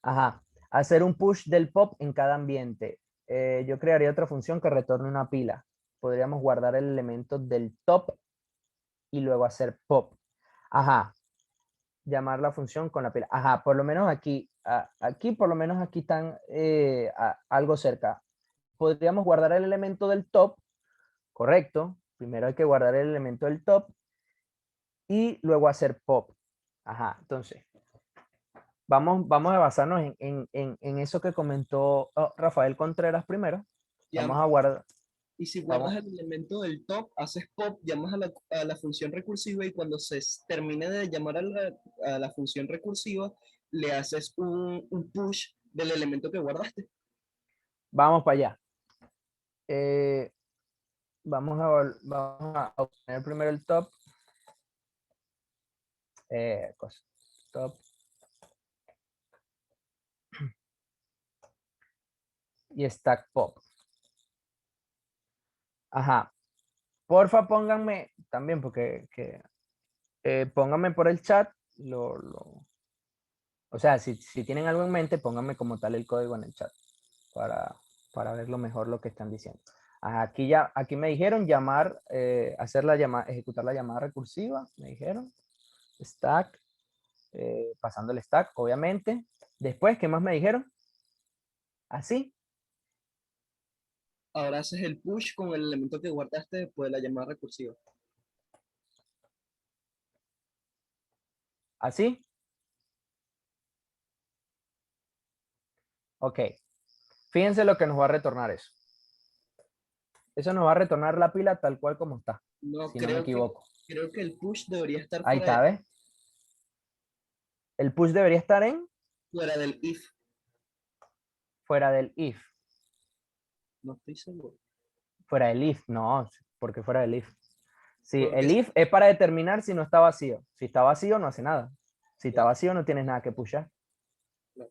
Ajá. Hacer un push del pop en cada ambiente. Yo crearía otra función que retorne una pila. Podríamos guardar el elemento del top y luego hacer pop. Ajá. Llamar la función con la pila. Ajá, por lo menos aquí, aquí por lo menos aquí están algo cerca. Podríamos guardar el elemento del top, correcto. Primero hay que guardar el elemento del top y luego hacer pop. Ajá, entonces, vamos a basarnos en eso que comentó Rafael Contreras primero. Ya. Vamos a guardar, Y si guardas vamos, el elemento del top, haces pop, llamas a la función recursiva y cuando termine de llamar a la función recursiva, le haces un push del elemento que guardaste. vamos para allá. Eh, vamos a obtener primero el top. Top. Y stack pop. Ajá. Porfa, pónganme también, porque pónganme por el chat, o sea, si tienen algo en mente, pónganme como tal el código en el chat para, para verlo mejor lo que están diciendo. Ajá, aquí me dijeron llamar, hacer la llamada, ejecutar la llamada recursiva, me dijeron. Stack, pasando el stack, obviamente. Después, ¿qué más me dijeron? Así, Ahora haces el push con el elemento que guardaste después de la llamada recursiva. así. Ok. Fíjense lo que nos va a retornar eso. Eso nos va a retornar la pila tal cual como está, No, si no me equivoco. creo que el push debería estar Ahí está, ¿ves? El push debería estar fuera del if. fuera del if. No estoy seguro. Fuera del if, no, porque fuera del if. Sí, Porque el if es para determinar si no está vacío. Si está vacío, no hace nada. Si está ya, vacío, no tienes nada que pushar. claro.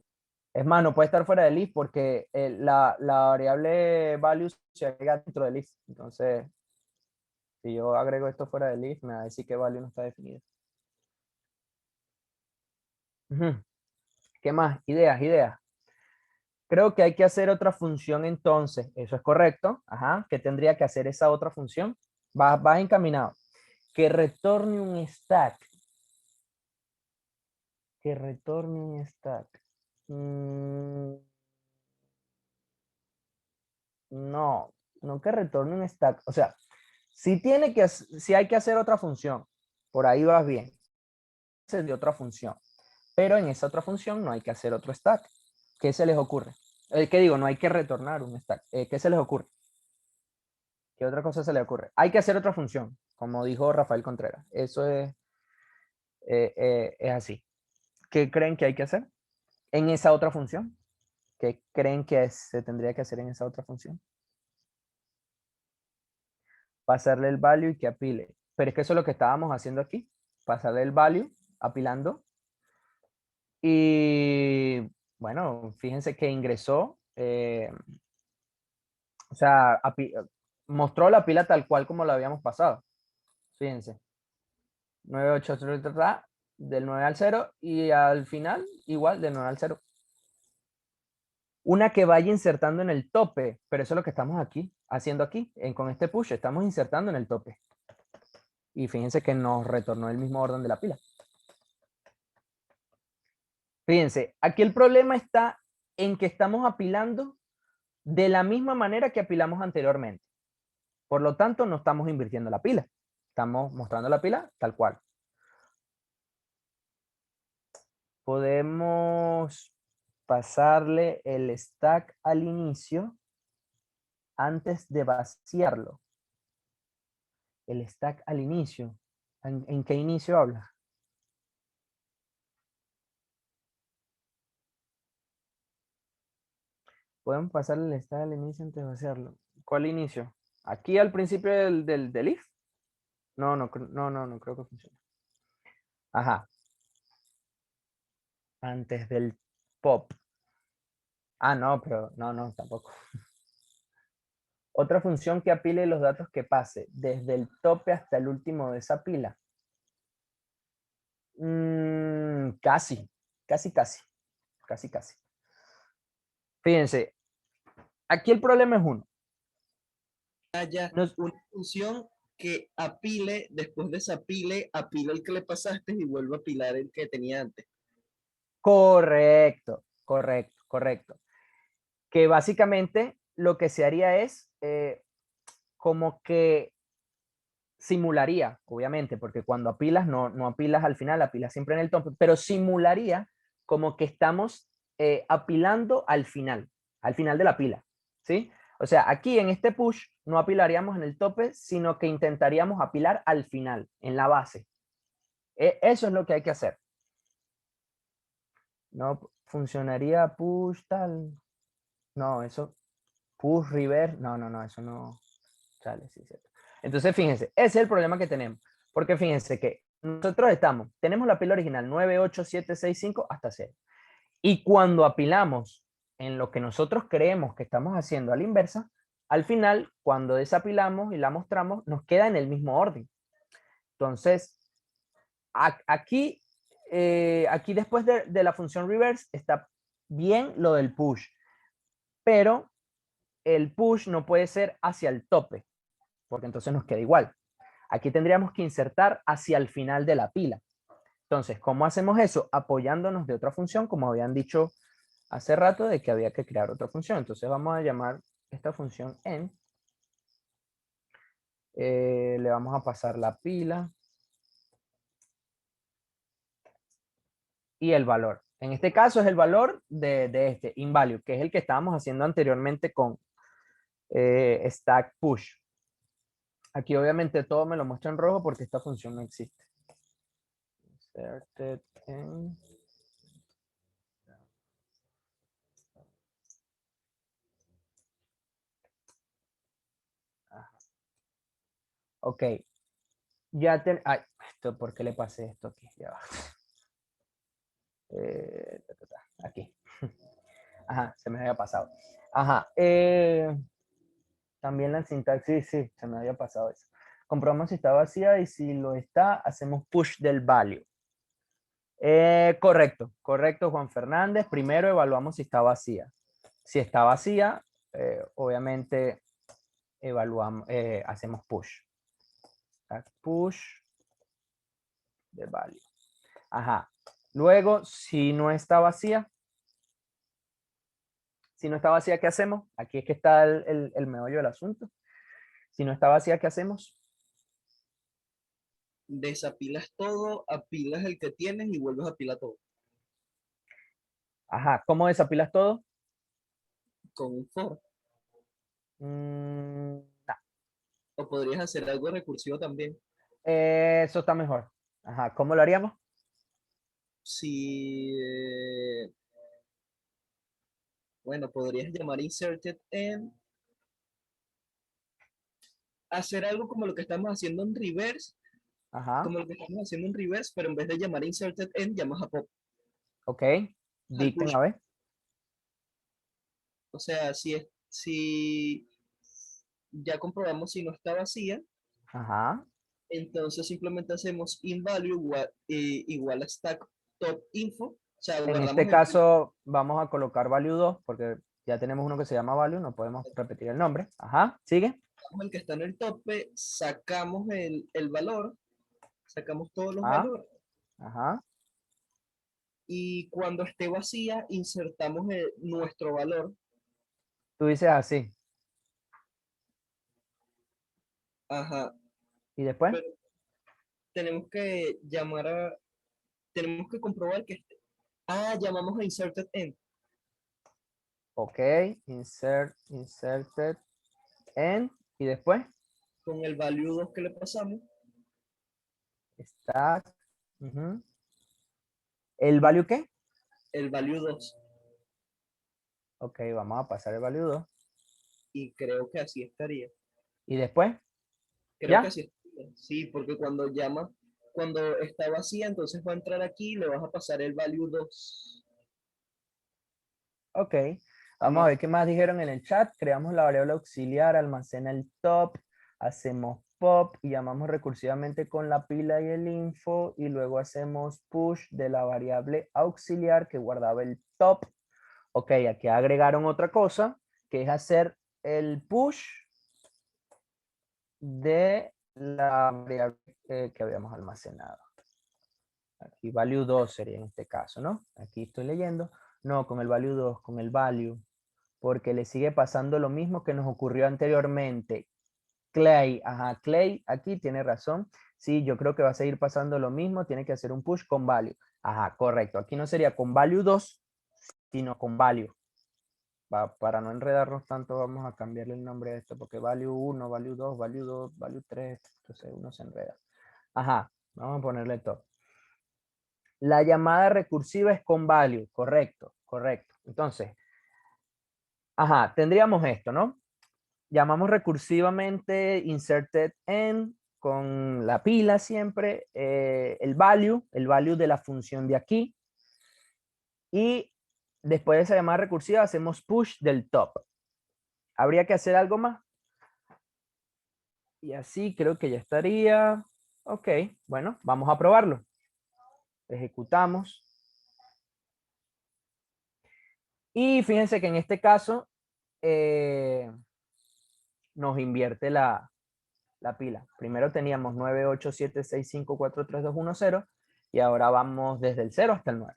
Es más, no puede estar fuera del if porque la variable value se agrega dentro del if. Entonces, si yo agrego esto fuera del if, me va a decir que value no está definido. Ujú. ¿Qué más? Ideas. Creo que hay que hacer otra función entonces. Eso es correcto. Ajá. ¿Qué tendría que hacer esa otra función? Vas encaminado. Que retorne un stack. Que retorne un stack. No, no que retorne un stack. O sea, si hay que hacer otra función. Por ahí vas bien. Se de otra función. Pero en esa otra función no hay que hacer otro stack. ¿Qué se les ocurre? ¿Qué digo? No hay que retornar un stack. ¿Qué se les ocurre? ¿Qué otra cosa se le ocurre? Hay que hacer otra función, como dijo Rafael Contreras. Eso es así. ¿Qué creen que hay que hacer en esa otra función? ¿Qué creen que se tendría que hacer en esa otra función? Pasarle el value y que apile. Pero es que eso es lo que estábamos haciendo aquí. Pasarle el value, apilando. Y bueno, fíjense que ingresó, o sea, mostró la pila tal cual como la habíamos pasado. Fíjense. 98 del 9 al 0 y al final igual del 9 al 0. Una que vaya insertando en el tope, pero eso es lo que estamos aquí haciendo aquí, con este push, estamos insertando en el tope. Y fíjense que nos retornó el mismo orden de la pila. Fíjense, aquí el problema está en que estamos apilando de la misma manera que apilamos anteriormente. Por lo tanto, no estamos invirtiendo la pila. Estamos mostrando la pila tal cual. Podemos pasarle el stack al inicio antes de vaciarlo. El stack al inicio. ¿En qué inicio habla? Podemos pasarle el stack al inicio antes de vaciarlo. ¿Cuál inicio? ¿Aquí al principio del if? No creo que funcione. Ajá. Antes del pop. Ah, no, pero no, tampoco. Otra función que apile los datos que pase desde el tope hasta el último de esa pila. Casi. Fíjense, aquí el problema es uno. Haya una función que apile, después de esa apile el que le pasaste y vuelva a apilar el que tenía antes. Correcto. Que básicamente lo que se haría es como que simularía, obviamente, porque cuando apilas no apilas al final, apilas siempre en el tope, pero simularía como que estamos apilando al final de la pila, ¿sí? O sea, aquí en este push no apilaríamos en el tope, sino que intentaríamos apilar al final, en la base. Eso es lo que hay que hacer. No funcionaría push tal. No, eso. Push reverse. No, eso no. Sale, sí, cierto. Entonces, fíjense, ese es el problema que tenemos. Porque fíjense que nosotros tenemos la pila original 9, 8, 7, 6, 5 hasta 0. Y cuando apilamos en lo que nosotros creemos que estamos haciendo a la inversa, al final, cuando desapilamos y la mostramos, nos queda en el mismo orden. Entonces, aquí, aquí después de la función reverse está bien lo del push, pero el push no puede ser hacia el tope, porque entonces nos queda igual. Aquí tendríamos que insertar hacia el final de la pila. Entonces, ¿cómo hacemos eso? Apoyándonos de otra función, como habían dicho hace rato, de que había que crear otra función. Entonces vamos a llamar esta función en. Le vamos a pasar la pila y el valor. En este caso es el valor de este invalue, que es el que estábamos haciendo anteriormente con stack push. Aquí obviamente todo me lo muestra en rojo porque esta función no existe. Inserted in. Ok. Ya ay, esto, ¿por qué le pasé esto aquí? Ya va. Aquí. Ajá, se me había pasado. Ajá. También la sintaxis, sí, se me había pasado eso. Comprobamos si está vacía y si lo está, hacemos push del value. Correcto, Juan Fernández. Primero evaluamos si está vacía. Si está vacía, obviamente evaluamos, hacemos push. Push de value. Ajá. Luego, si no está vacía, ¿qué hacemos? Aquí es que está el meollo del asunto. Si no está vacía, ¿qué hacemos? Desapilas todo, apilas el que tienes y vuelves a apilar todo. Ajá, ¿cómo desapilas todo? Con un for. No. O podrías hacer algo recursivo también. Eso está mejor. Ajá, ¿cómo lo haríamos? Si, bueno, podrías llamar inserted en, hacer algo como lo que estamos haciendo en reverse, Ajá, pero en vez de llamar inserted en, llamas a pop. ok. Al Dicten push. a ver. O sea, si ya comprobamos si no está vacía, Ajá. entonces simplemente hacemos invalue igual a stack top info. O sea, En guardamos este caso vamos a colocar value 2 porque ya tenemos uno que se llama value, no podemos repetir el nombre. Ajá, sigue. el que está en el tope, sacamos el valor, sacamos todos los Ah, valores ajá. y cuando esté vacía insertamos nuestro valor. Tú dices así. Ajá, ¿Y después? pero tenemos que tenemos que comprobar que esté. Ah, llamamos a inserted end Ok. Inserted en. ¿Y después? con el value 2 que le pasamos. Stack. Ujú. ¿El value qué? El value 2. Ok, vamos a pasar el value 2. Y creo que así estaría. ¿Y después? Creo que ¿Ya? así estaría. Sí, porque cuando está vacía, entonces va a entrar aquí y le vas a pasar el value 2. Ok. Vamos a Más, ver qué más dijeron en el chat. Creamos la variable auxiliar, almacena el top, hacemos pop y llamamos recursivamente con la pila y el info y luego hacemos push de la variable auxiliar que guardaba el top. Ok, aquí agregaron otra cosa que es hacer el push de la variable que habíamos almacenado. Aquí value 2 sería en este caso, ¿no? Aquí estoy leyendo. No, con el value 2, con el value. Porque le sigue pasando lo mismo que nos ocurrió anteriormente. Clay, ajá, Clay aquí tiene razón. Sí, yo creo que va a seguir pasando lo mismo. Tiene que hacer un push con value. Ajá, correcto. Aquí no sería con value 2, sino con value. Para no enredarnos tanto, vamos a cambiarle el nombre a esto, porque value 1, value 2, value 2, value 3, entonces uno se enreda. Ajá, vamos a ponerle todo. La llamada recursiva es con value, correcto, correcto. Entonces, ajá, tendríamos esto, ¿no? Llamamos recursivamente inserted en con la pila siempre, el value de la función de aquí. Y después de esa llamada recursiva hacemos push del top. ¿Habría que hacer algo más? Y así creo que ya estaría. Ok, bueno, vamos a probarlo. Ejecutamos. Y fíjense que en este caso nos invierte la pila. Primero teníamos 98765432110 y ahora vamos desde el 0 hasta el 9.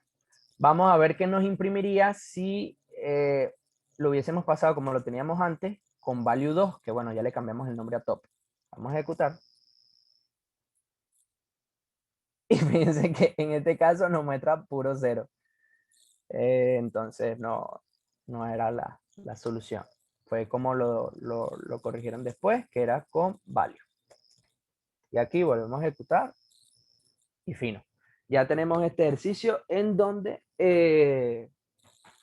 Vamos a ver qué nos imprimiría si lo hubiésemos pasado como lo teníamos antes con value 2, que bueno, ya le cambiamos el nombre a top. Vamos a ejecutar. Y fíjense que en este caso nos muestra puro 0. Entonces no era la solución. Fue como lo corrigieron después, que era con value. Y aquí volvemos a ejecutar y fino. Ya tenemos este ejercicio en donde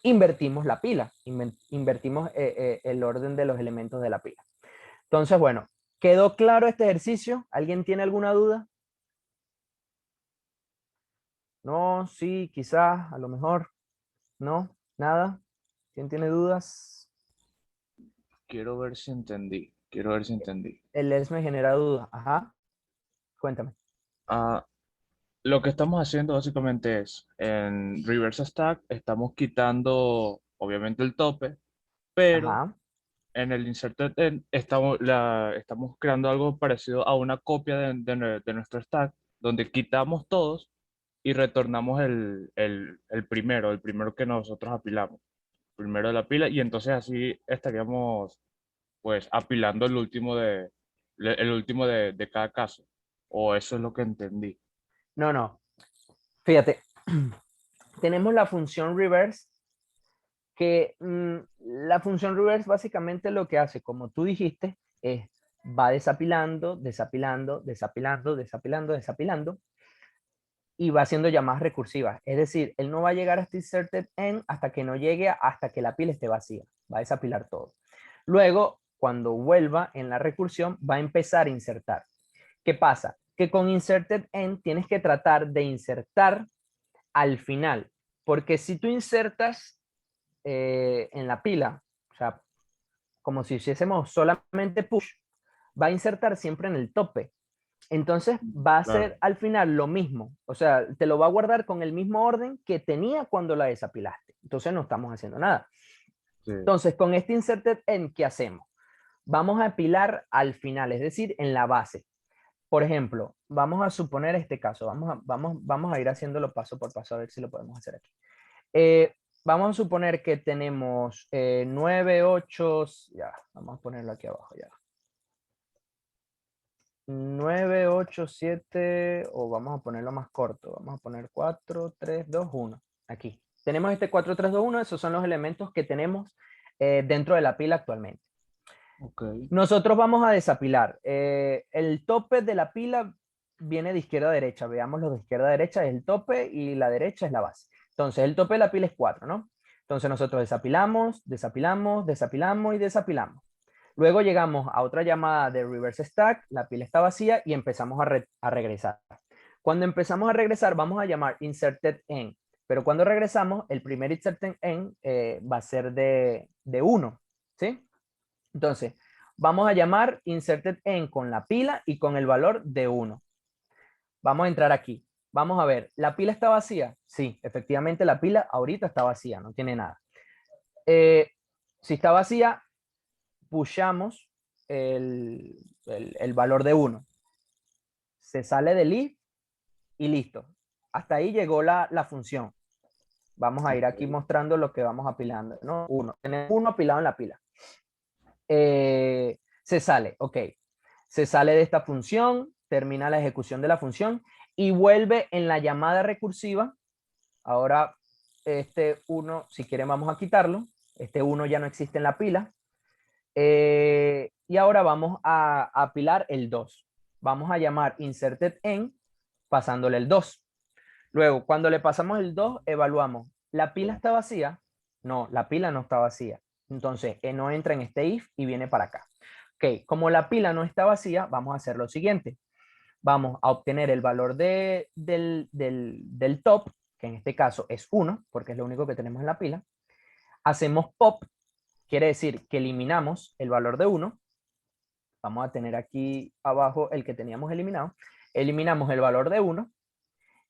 invertimos la pila, invertimos el orden de los elementos de la pila. Entonces, bueno, ¿quedó claro este ejercicio? ¿Alguien tiene alguna duda? No, sí, quizás, a lo mejor, no, nada. ¿Quién tiene dudas? Quiero ver si entendí. Quiero ver si entendí. El LES me genera dudas. Ajá, cuéntame. Ah, lo que estamos haciendo básicamente es, en reverse stack, estamos quitando, obviamente, el tope, pero Ajá, en el inserted end estamos creando algo parecido a una copia de nuestro stack, donde quitamos todos y retornamos el primero que nosotros apilamos, primero de la pila, y entonces así estaríamos pues apilando el último de cada caso. O eso es lo que entendí. no. Fíjate, tenemos la función reverse que la función reverse básicamente lo que hace, como tú dijiste, es va desapilando, desapilando, desapilando, desapilando, desapilando y va haciendo llamadas recursivas. Es decir, él no va a llegar hasta inserted end hasta que no llegue hasta que la pila esté vacía. Va a desapilar todo. Luego, cuando vuelva en la recursión, va a empezar a insertar. ¿Qué pasa? Que con inserted end tienes que tratar de insertar al final. Porque si tú insertas en la pila, o sea, como si hiciésemos solamente push, va a insertar siempre en el tope. Entonces va a Claro, ser al final lo mismo. O sea, te lo va a guardar con el mismo orden que tenía cuando la desapilaste. Entonces no estamos haciendo nada. sí, Entonces, con este inserted end, ¿qué hacemos? Vamos a apilar al final, es decir, en la base. Por ejemplo, vamos a suponer este caso. Vamos a ir haciéndolo paso por paso a ver si lo podemos hacer aquí. Vamos a suponer que tenemos 9, 8, ya, vamos a ponerlo aquí abajo ya. 9, 8, 7, o vamos a ponerlo más corto. Vamos a poner 4, 3, 2, 1. Aquí. Tenemos este 4, 3, 2, 1. Esos son los elementos que tenemos dentro de la pila actualmente. Ok. Nosotros vamos a desapilar. El tope de la pila viene de izquierda a derecha. Veamos de izquierda a derecha es el tope y la derecha es la base. Entonces, el tope de la pila es 4, ¿no? Entonces, nosotros desapilamos, desapilamos, desapilamos y desapilamos. Luego llegamos a otra llamada de reverse stack, la pila está vacía y empezamos a regresar. Cuando empezamos a regresar, vamos a llamar inserted end. Pero cuando regresamos, el primer inserted end va a ser de 1, ¿sí? Entonces, vamos a llamar inserted end con la pila y con el valor de 1. Vamos a entrar aquí. Vamos a ver, ¿la pila está vacía? Sí, efectivamente la pila ahorita está vacía, no tiene nada. Si está vacía, pushamos el valor de 1. Se sale del if y listo. Hasta ahí llegó la función. Vamos a ir aquí mostrando lo que vamos apilando, ¿no? 1. Tenemos 1 apilado en la pila. Se sale, ok. Se sale de esta función, termina la ejecución de la función y vuelve en la llamada recursiva. Ahora, este 1, si quieren, vamos a quitarlo. Este 1 ya no existe en la pila. Y ahora vamos a apilar el 2. Vamos a llamar inserted end pasándole el 2. Luego, cuando le pasamos el 2, evaluamos. ¿La pila está vacía? No, la pila no está vacía. Entonces, no entra en este if y viene para acá. Ok, como la pila no está vacía, vamos a hacer lo siguiente. Vamos a obtener el valor del top, que en este caso es 1, porque es lo único que tenemos en la pila. Hacemos pop, quiere decir que eliminamos el valor de 1. Vamos a tener aquí abajo el que teníamos eliminado. Eliminamos el valor de 1.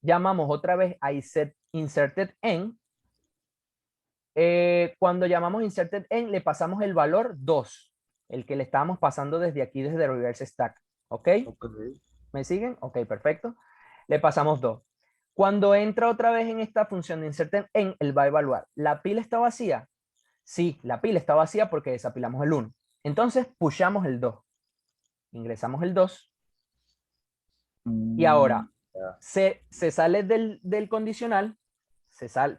Llamamos otra vez a inserted end. Cuando llamamos inserted end, le pasamos el valor 2, el que le estábamos pasando desde aquí, desde reverse stack. ¿Ok? ¿Me siguen? Ok, perfecto. Le pasamos 2. Cuando entra otra vez en esta función de inserted end, él va a evaluar. ¿La pila está vacía? Sí, la pila está vacía porque desapilamos el 1. Entonces, pushamos el 2. Ingresamos el 2. Y ahora, se sale del condicional,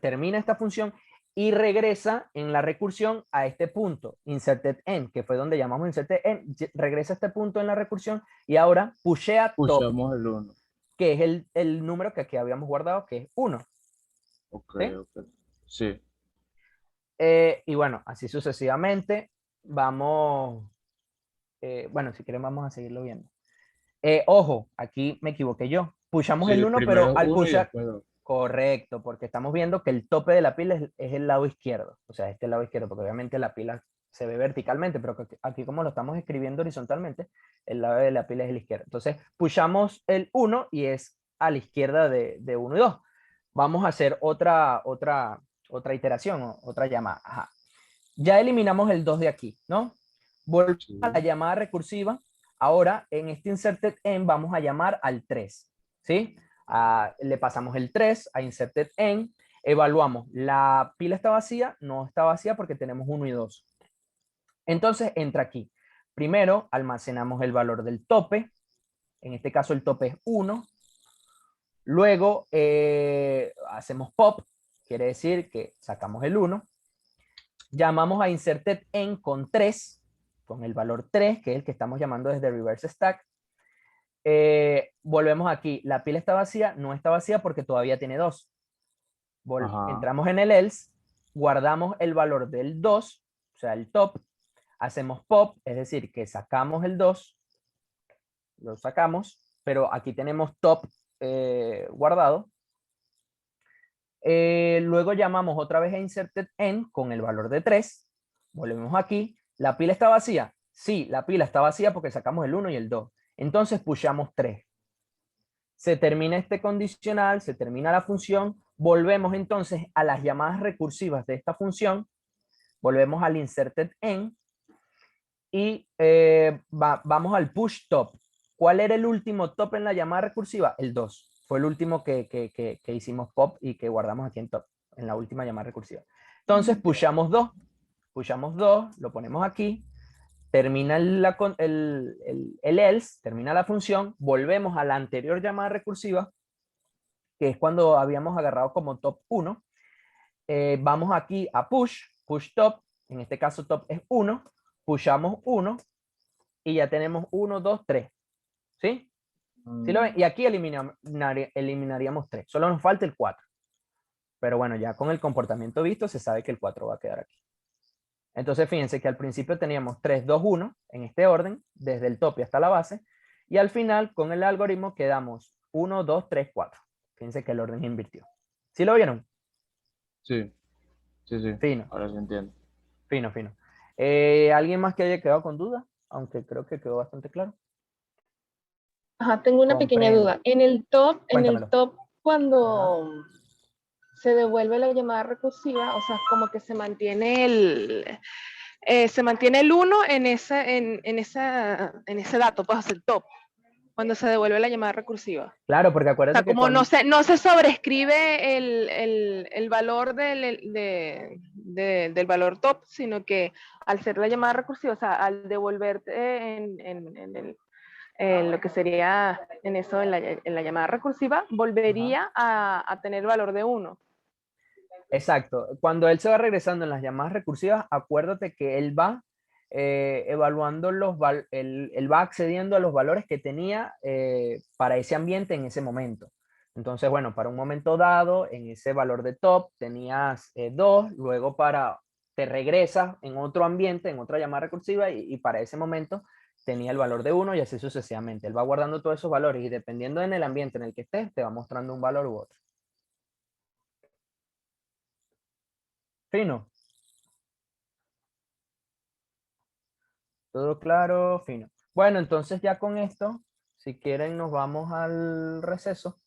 termina esta función y regresa en la recursión a este punto, inserted end, que fue donde llamamos inserted end, regresa a este punto en la recursión y ahora pushea top, Pushamos el 1. que es el número que aquí habíamos guardado, que es 1. Ok, ¿Sí? ok. Sí. Y bueno, así sucesivamente vamos, bueno, si quieren vamos a seguirlo viendo. Ojo, aquí me equivoqué yo. Pushamos Sí, el 1, primero pero al 1 y pushar, después 2. correcto, porque estamos viendo que el tope de la pila es el lado izquierdo. O sea, este lado izquierdo, porque obviamente la pila se ve verticalmente, pero aquí como lo estamos escribiendo horizontalmente, el lado de la pila es el izquierdo. Entonces, pushamos el 1 y es a la izquierda de 1 y 2. Vamos a hacer otra iteración, otra llamada. Ajá. Ya eliminamos el 2 de aquí, ¿no? Volvemos Sí. a la llamada recursiva. Ahora, en este inserted end vamos a llamar al 3, ¿sí? Le pasamos el 3 a inserted end, evaluamos. ¿La pila está vacía? No está vacía porque tenemos 1 y 2. Entonces, entra aquí. Primero, almacenamos el valor del tope. En este caso, el tope es 1. Luego, hacemos pop. Quiere decir que sacamos el 1. Llamamos a inserted end con 3, con el valor 3, que es el que estamos llamando desde reverse stack. Volvemos aquí, la pila está vacía, no está vacía porque todavía tiene 2. Entramos en el else, guardamos el valor del 2, o sea, el top, hacemos pop, es decir, que sacamos el 2, lo sacamos, pero aquí tenemos top guardado. Luego llamamos otra vez a inserted end con el valor de 3. Volvemos aquí. ¿La pila está vacía? Sí, la pila está vacía porque sacamos el 1 y el 2. Entonces pushamos 3. Se termina este condicional, se termina la función. Volvemos entonces a las llamadas recursivas de esta función. Volvemos al inserted end. Y vamos al push top. ¿Cuál era el último top en la llamada recursiva? El 2. Fue el último que hicimos pop y que guardamos aquí en top, en la última llamada recursiva. Entonces pushamos 2. Pushamos 2, lo ponemos aquí. Termina el else, termina la función. Volvemos a la anterior llamada recursiva, que es cuando habíamos agarrado como top 1. Vamos aquí a push top. En este caso top es 1. Pushamos 1 y ya tenemos 1, 2, 3. ¿Sí? ¿Sí lo ven? Y aquí eliminaríamos 3. Solo nos falta el 4. Pero bueno, ya con el comportamiento visto se sabe que el 4 va a quedar aquí. Entonces fíjense que al principio teníamos 3, 2, 1 en este orden, desde el tope hasta la base. Y al final con el algoritmo quedamos 1, 2, 3, 4. Fíjense que el orden invirtió. ¿Sí lo vieron? Sí, sí, sí. Fino. Ahora se entiende. Fino, fino. ¿Alguien más que haya quedado con duda? Aunque creo que quedó bastante claro. Ajá, tengo una pequeña Comprendo. duda. En el top, Cuéntamelo. cuando se devuelve la llamada recursiva, o sea, como que se mantiene el 1 en ese dato, pues el top, cuando se devuelve la llamada recursiva. Claro, porque O acuérdate sea, que como no se sobrescribe el valor del valor top, sino que al ser la llamada recursiva, o sea, al devolverte en lo que sería en la llamada recursiva, volvería a tener valor de 1. Exacto. Cuando él se va regresando en las llamadas recursivas, acuérdate que él va evaluando él va accediendo a los valores que tenía para ese ambiente en ese momento. Entonces, bueno, para un momento dado, en ese valor de top tenías 2, luego te regresas en otro ambiente, en otra llamada recursiva, y para ese momento tenía el valor de 1 y así sucesivamente. Él va guardando todos esos valores y dependiendo en el ambiente en el que estés, te va mostrando un valor u otro. Fino. Todo claro, fino. Bueno, entonces ya con esto, si quieren, nos vamos al receso.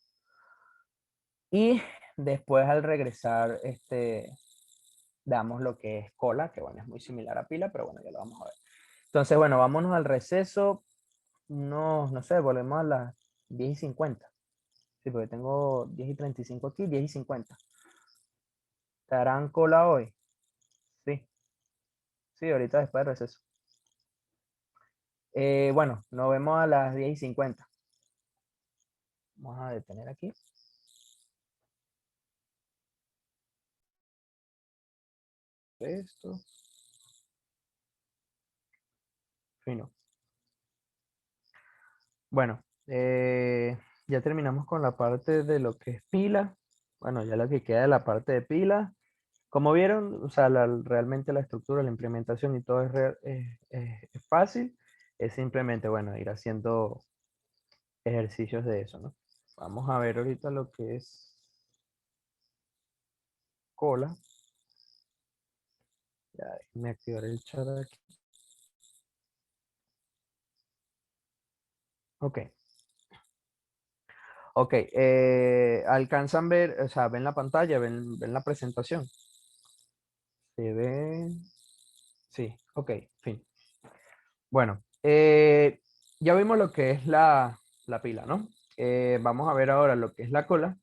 Y después al regresar, damos lo que es cola, que bueno, es muy similar a pila, pero bueno, ya lo vamos a ver. Entonces, bueno, vámonos al receso. No sé, volvemos a las 10:50. Sí, porque tengo 10:35 aquí, 10:50. ¿Te harán cola hoy? Sí. Sí, ahorita después del receso. Bueno, nos vemos a las 10:50. Vamos a detener aquí. Esto. Fino. Bueno, ya terminamos con la parte de lo que es pila. Bueno, ya lo que queda de la parte de pila. Como vieron, o sea, realmente la estructura, la implementación y todo es fácil. Es simplemente, bueno, ir haciendo ejercicios de eso, ¿no? Vamos a ver ahorita lo que es cola. Ya, déjenme activar el chat aquí. Ok. Ok, alcanzan ver, o sea, ven la pantalla, ven la presentación. ¿Se ve? Sí, ok, fin. Bueno, ya vimos lo que es la pila, ¿no? Vamos a ver ahora lo que es la cola,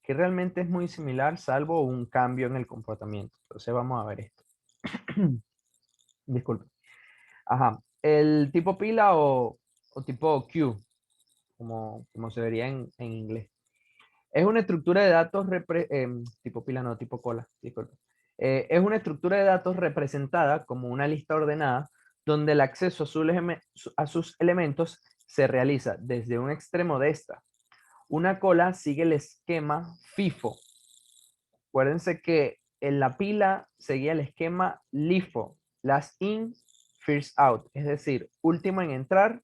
que realmente es muy similar, salvo un cambio en el comportamiento. Entonces vamos a ver esto. Disculpe. Ajá, el tipo pila o tipo queue, como se vería en inglés. Es una estructura de datos, tipo pila no, tipo cola, disculpe. Es una estructura de datos representada como una lista ordenada donde el acceso a sus elementos se realiza desde un extremo de esta. Una cola sigue el esquema FIFO. Acuérdense que en la pila seguía el esquema LIFO, last in, first out, es decir, último en entrar,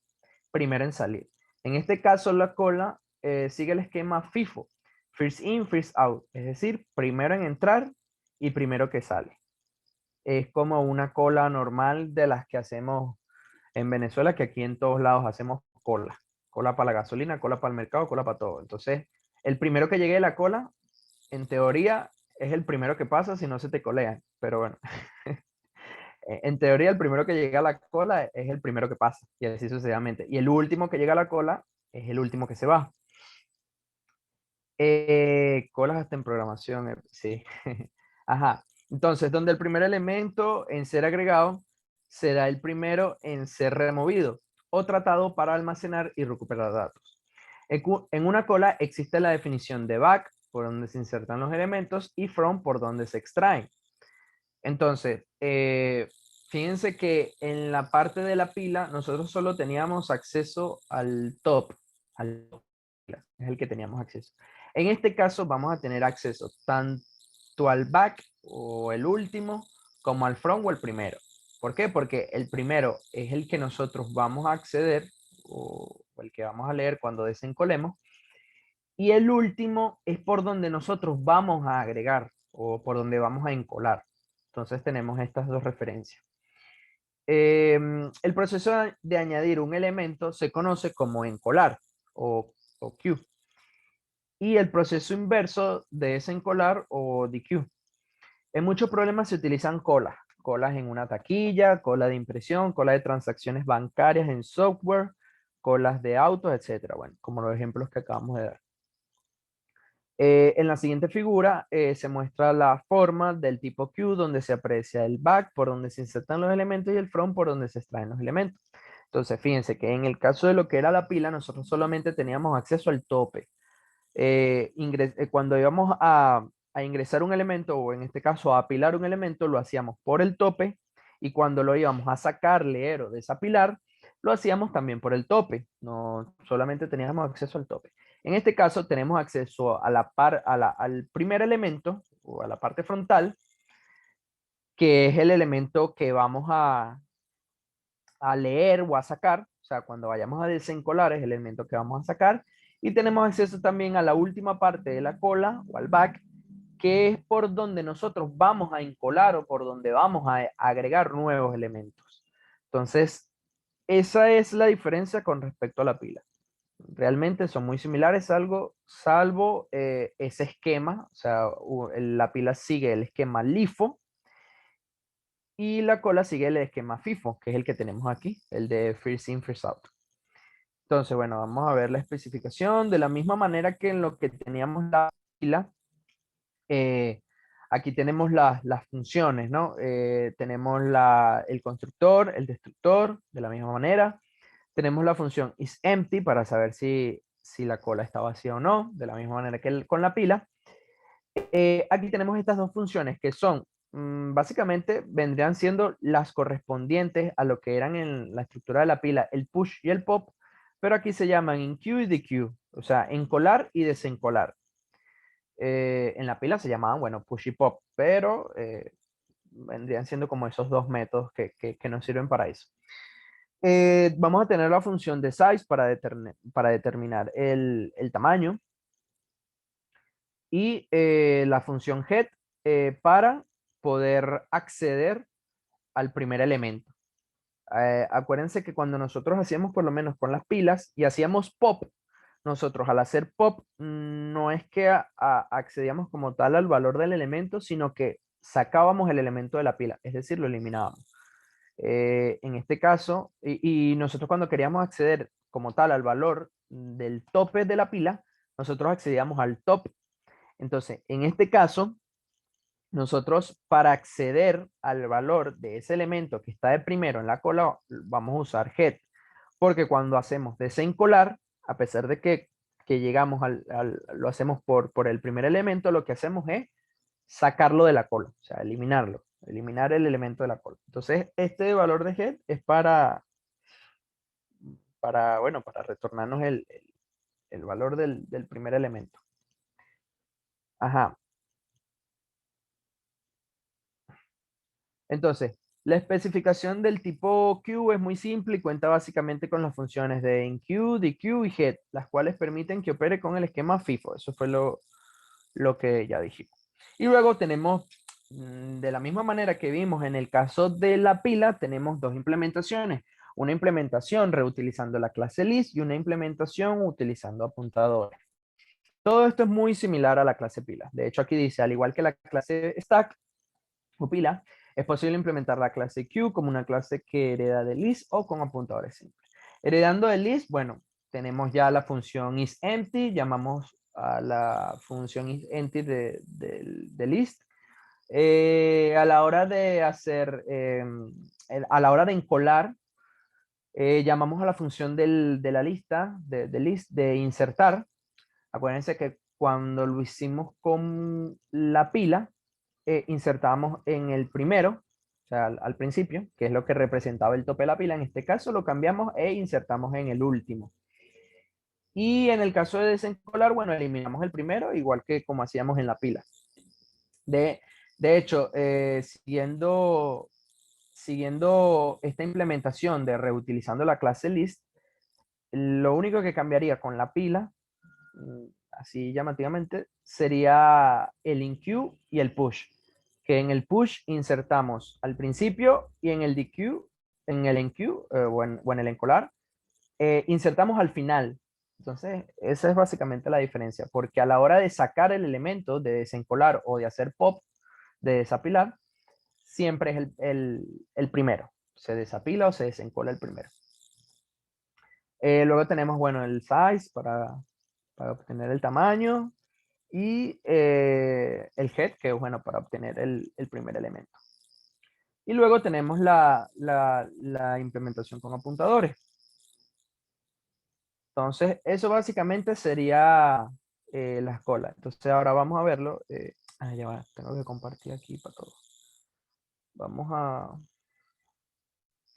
primero en salir. En este caso la cola sigue el esquema FIFO, first in, first out, es decir, primero en entrar y primero que sale. Es como una cola normal de las que hacemos en Venezuela, que aquí en todos lados hacemos cola. Cola para la gasolina, cola para el mercado, cola para todo. Entonces, el primero que llegue de la cola, en teoría, es el primero que pasa si no se te colean. Pero bueno, En teoría, el primero que llega a la cola es el primero que pasa, y así sucesivamente. Y el último que llega a la cola es el último que se va. Colas hasta en programación, sí. Ajá. Entonces, donde el primer elemento en ser agregado será el primero en ser removido o tratado para almacenar y recuperar datos. En una cola existe la definición de back, por donde se insertan los elementos, y from, por donde se extraen. Entonces, fíjense que en la parte de la pila nosotros solo teníamos acceso al top, es el que teníamos acceso. En este caso vamos a tener acceso tanto al back o el último como al front o el primero. ¿Por qué? Porque el primero es el que nosotros vamos a acceder o el que vamos a leer cuando desencolemos, y el último es por donde nosotros vamos a agregar o por donde vamos a encolar. Entonces tenemos estas dos referencias. El proceso de añadir un elemento se conoce como encolar o queue. Y el proceso inverso de desencolar o dequeue. En muchos problemas se utilizan colas. Colas en una taquilla, cola de impresión, cola de transacciones bancarias en software, colas de autos, etc. Bueno, como los ejemplos que acabamos de dar. En la siguiente figura se muestra la forma del tipo queue, donde se aprecia el back por donde se insertan los elementos y el from por donde se extraen los elementos. Entonces, fíjense que en el caso de lo que era la pila, nosotros solamente teníamos acceso al tope. Cuando íbamos a ingresar un elemento, o en este caso a apilar un elemento, lo hacíamos por el tope, y cuando lo íbamos a sacar, leer o desapilar, lo hacíamos también por el tope. No solamente teníamos acceso al tope. En este caso tenemos acceso a al primer elemento o a la parte frontal, que es el elemento que vamos a leer o a sacar. O sea, cuando vayamos a desencolar es el elemento que vamos a sacar. Y tenemos acceso también a la última parte de la cola o al back, que es por donde nosotros vamos a encolar o por donde vamos a agregar nuevos elementos. Entonces, esa es la diferencia con respecto a la pila. Realmente son muy similares, salvo ese esquema. O sea, la pila sigue el esquema LIFO y la cola sigue el esquema FIFO, que es el que tenemos aquí, el de First In, First Out. Entonces, bueno, vamos a ver la especificación. De la misma manera que en lo que teníamos la pila, aquí tenemos las funciones, ¿no? Tenemos el constructor, el destructor, de la misma manera. Tenemos la función isEmpty para saber si la cola está vacía o no, de la misma manera que con la pila. Aquí tenemos estas dos funciones que son, básicamente vendrían siendo las correspondientes a lo que eran en la estructura de la pila, el push y el pop, pero aquí se llaman enqueue y dequeue, o sea, encolar y desencolar. En la pila se llamaban, bueno, push y pop, pero vendrían siendo como esos dos métodos que nos sirven para eso. Vamos a tener la función de size para determinar el tamaño, y la función head para poder acceder al primer elemento. Acuérdense que cuando nosotros hacíamos, por lo menos con las pilas, y hacíamos pop, nosotros al hacer pop no es que accedíamos como tal al valor del elemento, sino que sacábamos el elemento de la pila, es decir, lo eliminábamos. En este caso, y nosotros cuando queríamos acceder como tal al valor del tope de la pila, nosotros accedíamos al top. Entonces, en este caso, nosotros para acceder al valor de ese elemento que está de primero en la cola, vamos a usar head, porque cuando hacemos desencolar, a pesar de que llegamos lo hacemos por el primer elemento, lo que hacemos es sacarlo de la cola, o sea, eliminar el elemento de la cola. Entonces, este valor de head es bueno, para retornarnos el valor del primer elemento. Ajá. Entonces, la especificación del tipo queue es muy simple y cuenta básicamente con las funciones de enqueue, dequeue y head, las cuales permiten que opere con el esquema FIFO. Eso fue lo que ya dijimos. Y luego tenemos, de la misma manera que vimos en el caso de la pila, tenemos dos implementaciones. Una implementación reutilizando la clase list y una implementación utilizando apuntadores. Todo esto es muy similar a la clase pila. De hecho, aquí dice, al igual que la clase stack o pila, Es posible implementar la clase Q como una clase que hereda de list o con apuntadores simples. Heredando de list, bueno, tenemos ya la función isEmpty, llamamos a la función isEmpty de list. A la hora de hacer, a la hora de encolar, llamamos a la función de la lista, de list, de insertar. Acuérdense que cuando lo hicimos con la pila, insertábamos en el primero, o sea, al principio, que es lo que representaba el tope de la pila. En este caso lo cambiamos e insertamos en el último. Y en el caso de desencolar, bueno, eliminamos el primero, igual que como hacíamos en la pila. De hecho, siguiendo esta implementación de reutilizando la clase list, lo único que cambiaría con la pila, así llamativamente, sería el enqueue y el push. Que en el push insertamos al principio y en el dequeue, en el enqueue o en el encolar, insertamos al final. Entonces, esa es básicamente la diferencia, porque a la hora de sacar el elemento, de desencolar o de hacer pop, de desapilar, siempre es el primero. Se desapila o se desencola el primero. Luego tenemos, bueno, el size para obtener el tamaño y el head, que es bueno para obtener el primer elemento. Y luego tenemos la implementación con apuntadores. Entonces, eso básicamente sería la escola. Entonces, ahora vamos a verlo. Ya va, tengo que compartir aquí para todos. Vamos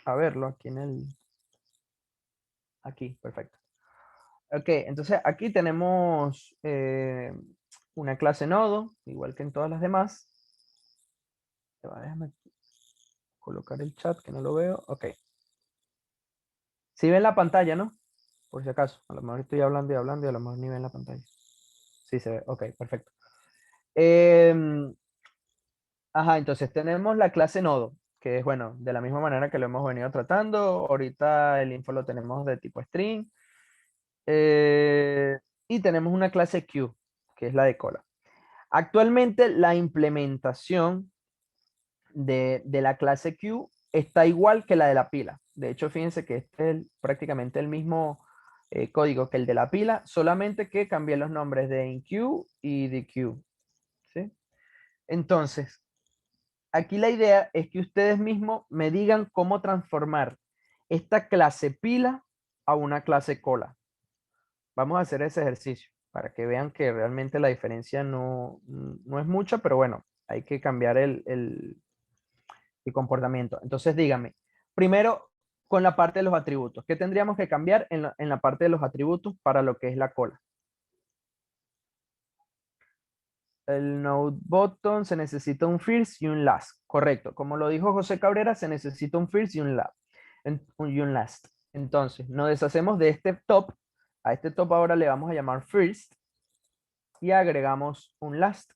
a verlo aquí en el... Aquí, perfecto. Ok, entonces aquí tenemos una clase nodo, igual que en todas las demás. Déjame colocar el chat que no lo veo. Ok. Si ven la pantalla, ¿no? Por si acaso. A lo mejor estoy hablando y hablando y a lo mejor ni ven la pantalla. Sí se ve. Ok, perfecto. Ajá, entonces tenemos la clase nodo, que es, bueno, de la misma manera que lo hemos venido tratando. Ahorita el info lo tenemos de tipo string. Y tenemos una clase queue, que es la de cola. Actualmente la implementación de la clase queue está igual que la de la pila. De hecho, fíjense que este es prácticamente el mismo código que el de la pila, solamente que cambié los nombres de enqueue y dequeue. ¿Sí? Entonces, aquí la idea es que ustedes mismos me digan cómo transformar esta clase pila a una clase cola. Vamos a hacer ese ejercicio para que vean que realmente la diferencia no es mucha, pero bueno, hay que cambiar el comportamiento. Entonces dígame, primero con la parte de los atributos, ¿qué tendríamos que cambiar en la parte de los atributos para lo que es la cola? El node button se necesita un first y un last, correcto. Como lo dijo José Cabrera, se necesita un first y un last. Entonces, nos deshacemos de este top. A este top ahora le vamos a llamar first y agregamos un last.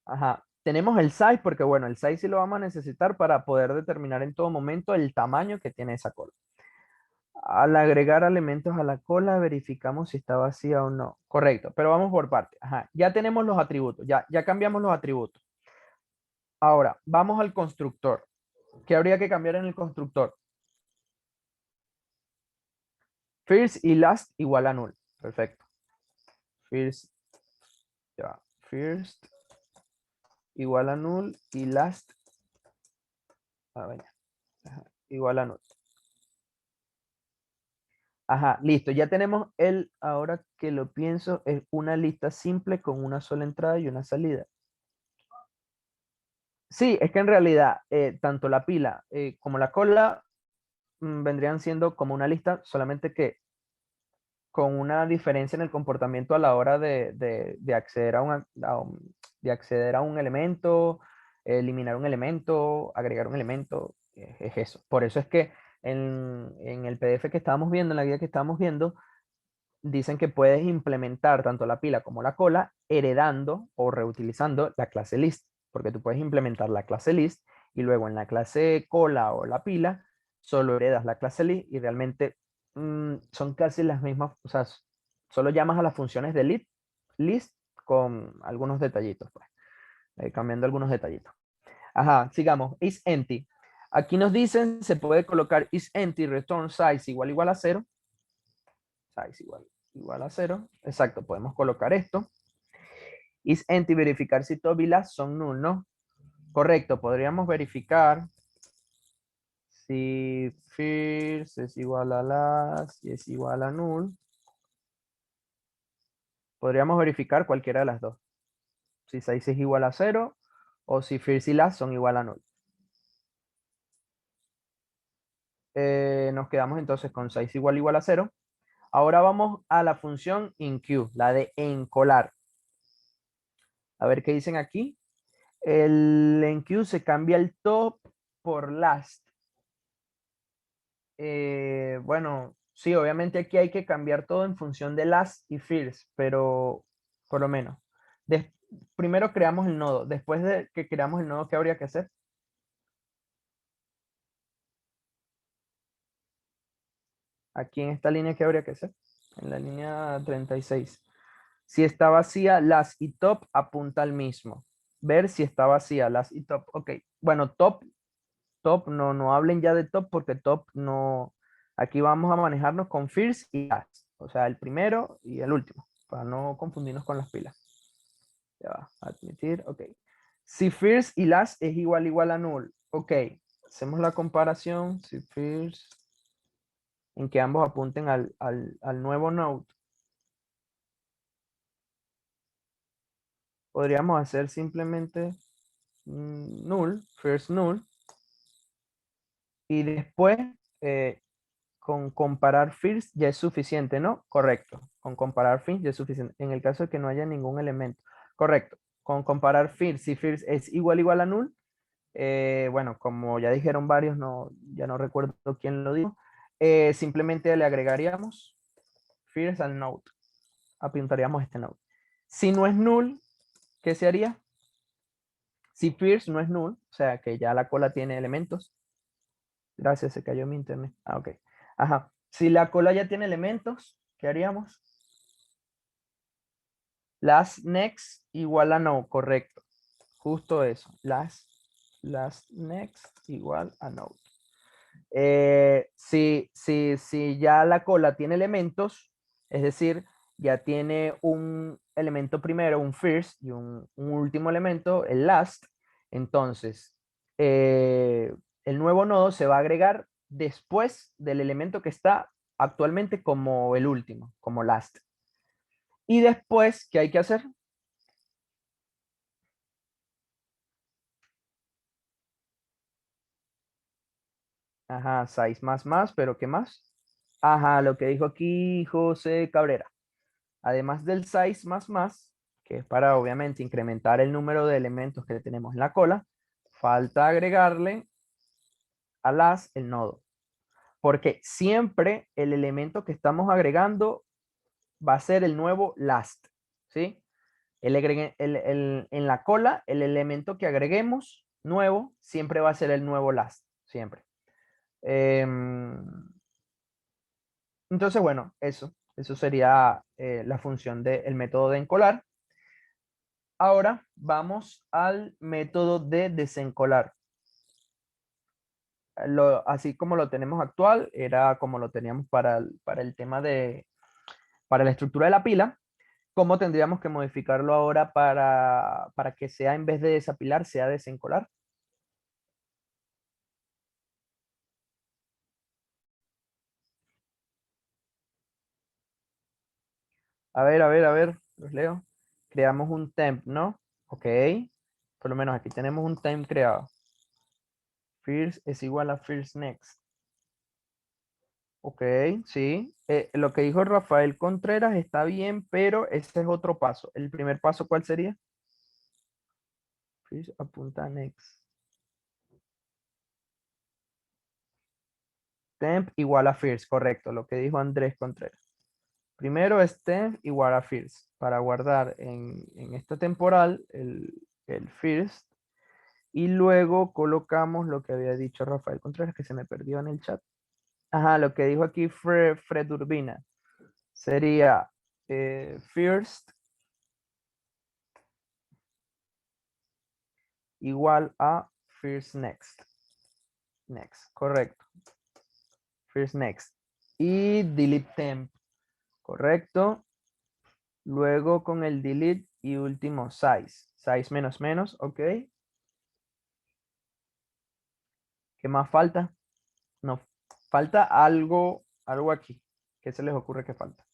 Ajá. Tenemos el size porque, bueno, el size sí lo vamos a necesitar para poder determinar en todo momento el tamaño que tiene esa cola. Al agregar elementos a la cola, verificamos si está vacía o no. Correcto, pero vamos por partes. Ajá. Ya tenemos los atributos, ya cambiamos los atributos. Ahora, vamos al constructor. ¿Qué habría que cambiar en el constructor? First y last igual a null. Perfecto. First igual a null y last igual a null. Ajá, listo. Ya tenemos ahora que lo pienso, es una lista simple con una sola entrada y una salida. Sí, es que en realidad tanto la pila como la cola vendrían siendo como una lista, solamente que con una diferencia en el comportamiento a la hora de acceder de acceder a un elemento, eliminar un elemento, agregar un elemento, es eso. Por eso es que en el PDF que estábamos viendo, en la guía que estábamos viendo, dicen que puedes implementar tanto la pila como la cola heredando o reutilizando la clase list, porque tú puedes implementar la clase list y luego en la clase cola o la pila solo heredas la clase list y realmente son casi las mismas, o sea, solo llamas a las funciones de list con algunos detallitos, pues. cambiando algunos detallitos. Ajá, sigamos. Is empty. Aquí nos dicen, se puede colocar is empty, return size igual a 0. Size igual a 0. Exacto, podemos colocar esto. Is empty, verificar si top y last son null, ¿no? Correcto, podríamos verificar si first es igual a last y es igual a null. Podríamos verificar cualquiera de las dos. Si size es igual a 0 o si first y last son igual a null. Nos quedamos entonces con size igual a 0. Ahora vamos a la función include, la de encolar. A ver qué dicen aquí. El enqueue se cambia el top por last. Bueno, sí, obviamente aquí hay que cambiar todo en función de last y first, pero por lo menos. Primero creamos el nodo. Después de que creamos el nodo, ¿qué habría que hacer? Aquí en esta línea, ¿qué habría que hacer? En la línea 36. Si está vacía, last y top apunta al mismo. Ver si está vacía, last y top. Ok, bueno, top, no hablen ya de top porque top no. Aquí vamos a manejarnos con first y last. O sea, el primero y el último, para no confundirnos con las pilas. Ya va, admitir, ok. Si first y last es igual a null. Ok, hacemos la comparación. Si first, en que ambos apunten al nuevo node. Podríamos hacer simplemente null, first null. Y después, con comparar first ya es suficiente, ¿no? Correcto. Con comparar first ya es suficiente. En el caso de que no haya ningún elemento. Correcto. Con comparar first, si first es igual a null, bueno, como ya dijeron varios, ya no recuerdo quién lo dijo, simplemente le agregaríamos first al node. Apuntaríamos este node. Si no es null, ¿qué se haría? Si first no es null, o sea que ya la cola tiene elementos. Gracias, se cayó mi internet. Ah, ok. Ajá. Si la cola ya tiene elementos, ¿qué haríamos? Last next igual a no, correcto. Justo eso. Last next igual a no. Si ya la cola tiene elementos, es decir, ya tiene un elemento primero, un first, y un último elemento, el last, entonces el nuevo nodo se va a agregar después del elemento que está actualmente como el último, como last. Y después, ¿qué hay que hacer? Ajá, size más, pero ¿qué más? Ajá, lo que dijo aquí José Cabrera. Además del size más, que es para obviamente incrementar el número de elementos que tenemos en la cola, falta agregarle a las el nodo. Porque siempre el elemento que estamos agregando va a ser el nuevo last. ¿Sí? En la cola, el elemento que agreguemos nuevo siempre va a ser el nuevo last. Siempre. Entonces, bueno, eso sería la función del método de encolar. Ahora vamos al método de desencolar. Así como lo tenemos actual, era como lo teníamos para el tema para la estructura de la pila. ¿Cómo tendríamos que modificarlo ahora para que sea, en vez de desapilar, sea desencolar? A ver, los leo. Creamos un temp, ¿no? Ok. Por lo menos aquí tenemos un temp creado. First es igual a first next. Ok, sí. Lo que dijo Rafael Contreras está bien, pero ese es otro paso. ¿El primer paso cuál sería? First apunta a next. Temp igual a first, correcto. Lo que dijo Andrés Contreras. Primero es temp igual a first. Para guardar en esta temporal el first. Y luego colocamos lo que había dicho Rafael Contreras, que se me perdió en el chat. Ajá, lo que dijo aquí Fred Urbina. Sería first igual a first next. Next, correcto. First next. Y delete temp, correcto. Luego con el delete y último size. Size menos menos, ok. ¿Qué más falta? No, falta algo aquí. ¿Qué se les ocurre que falta?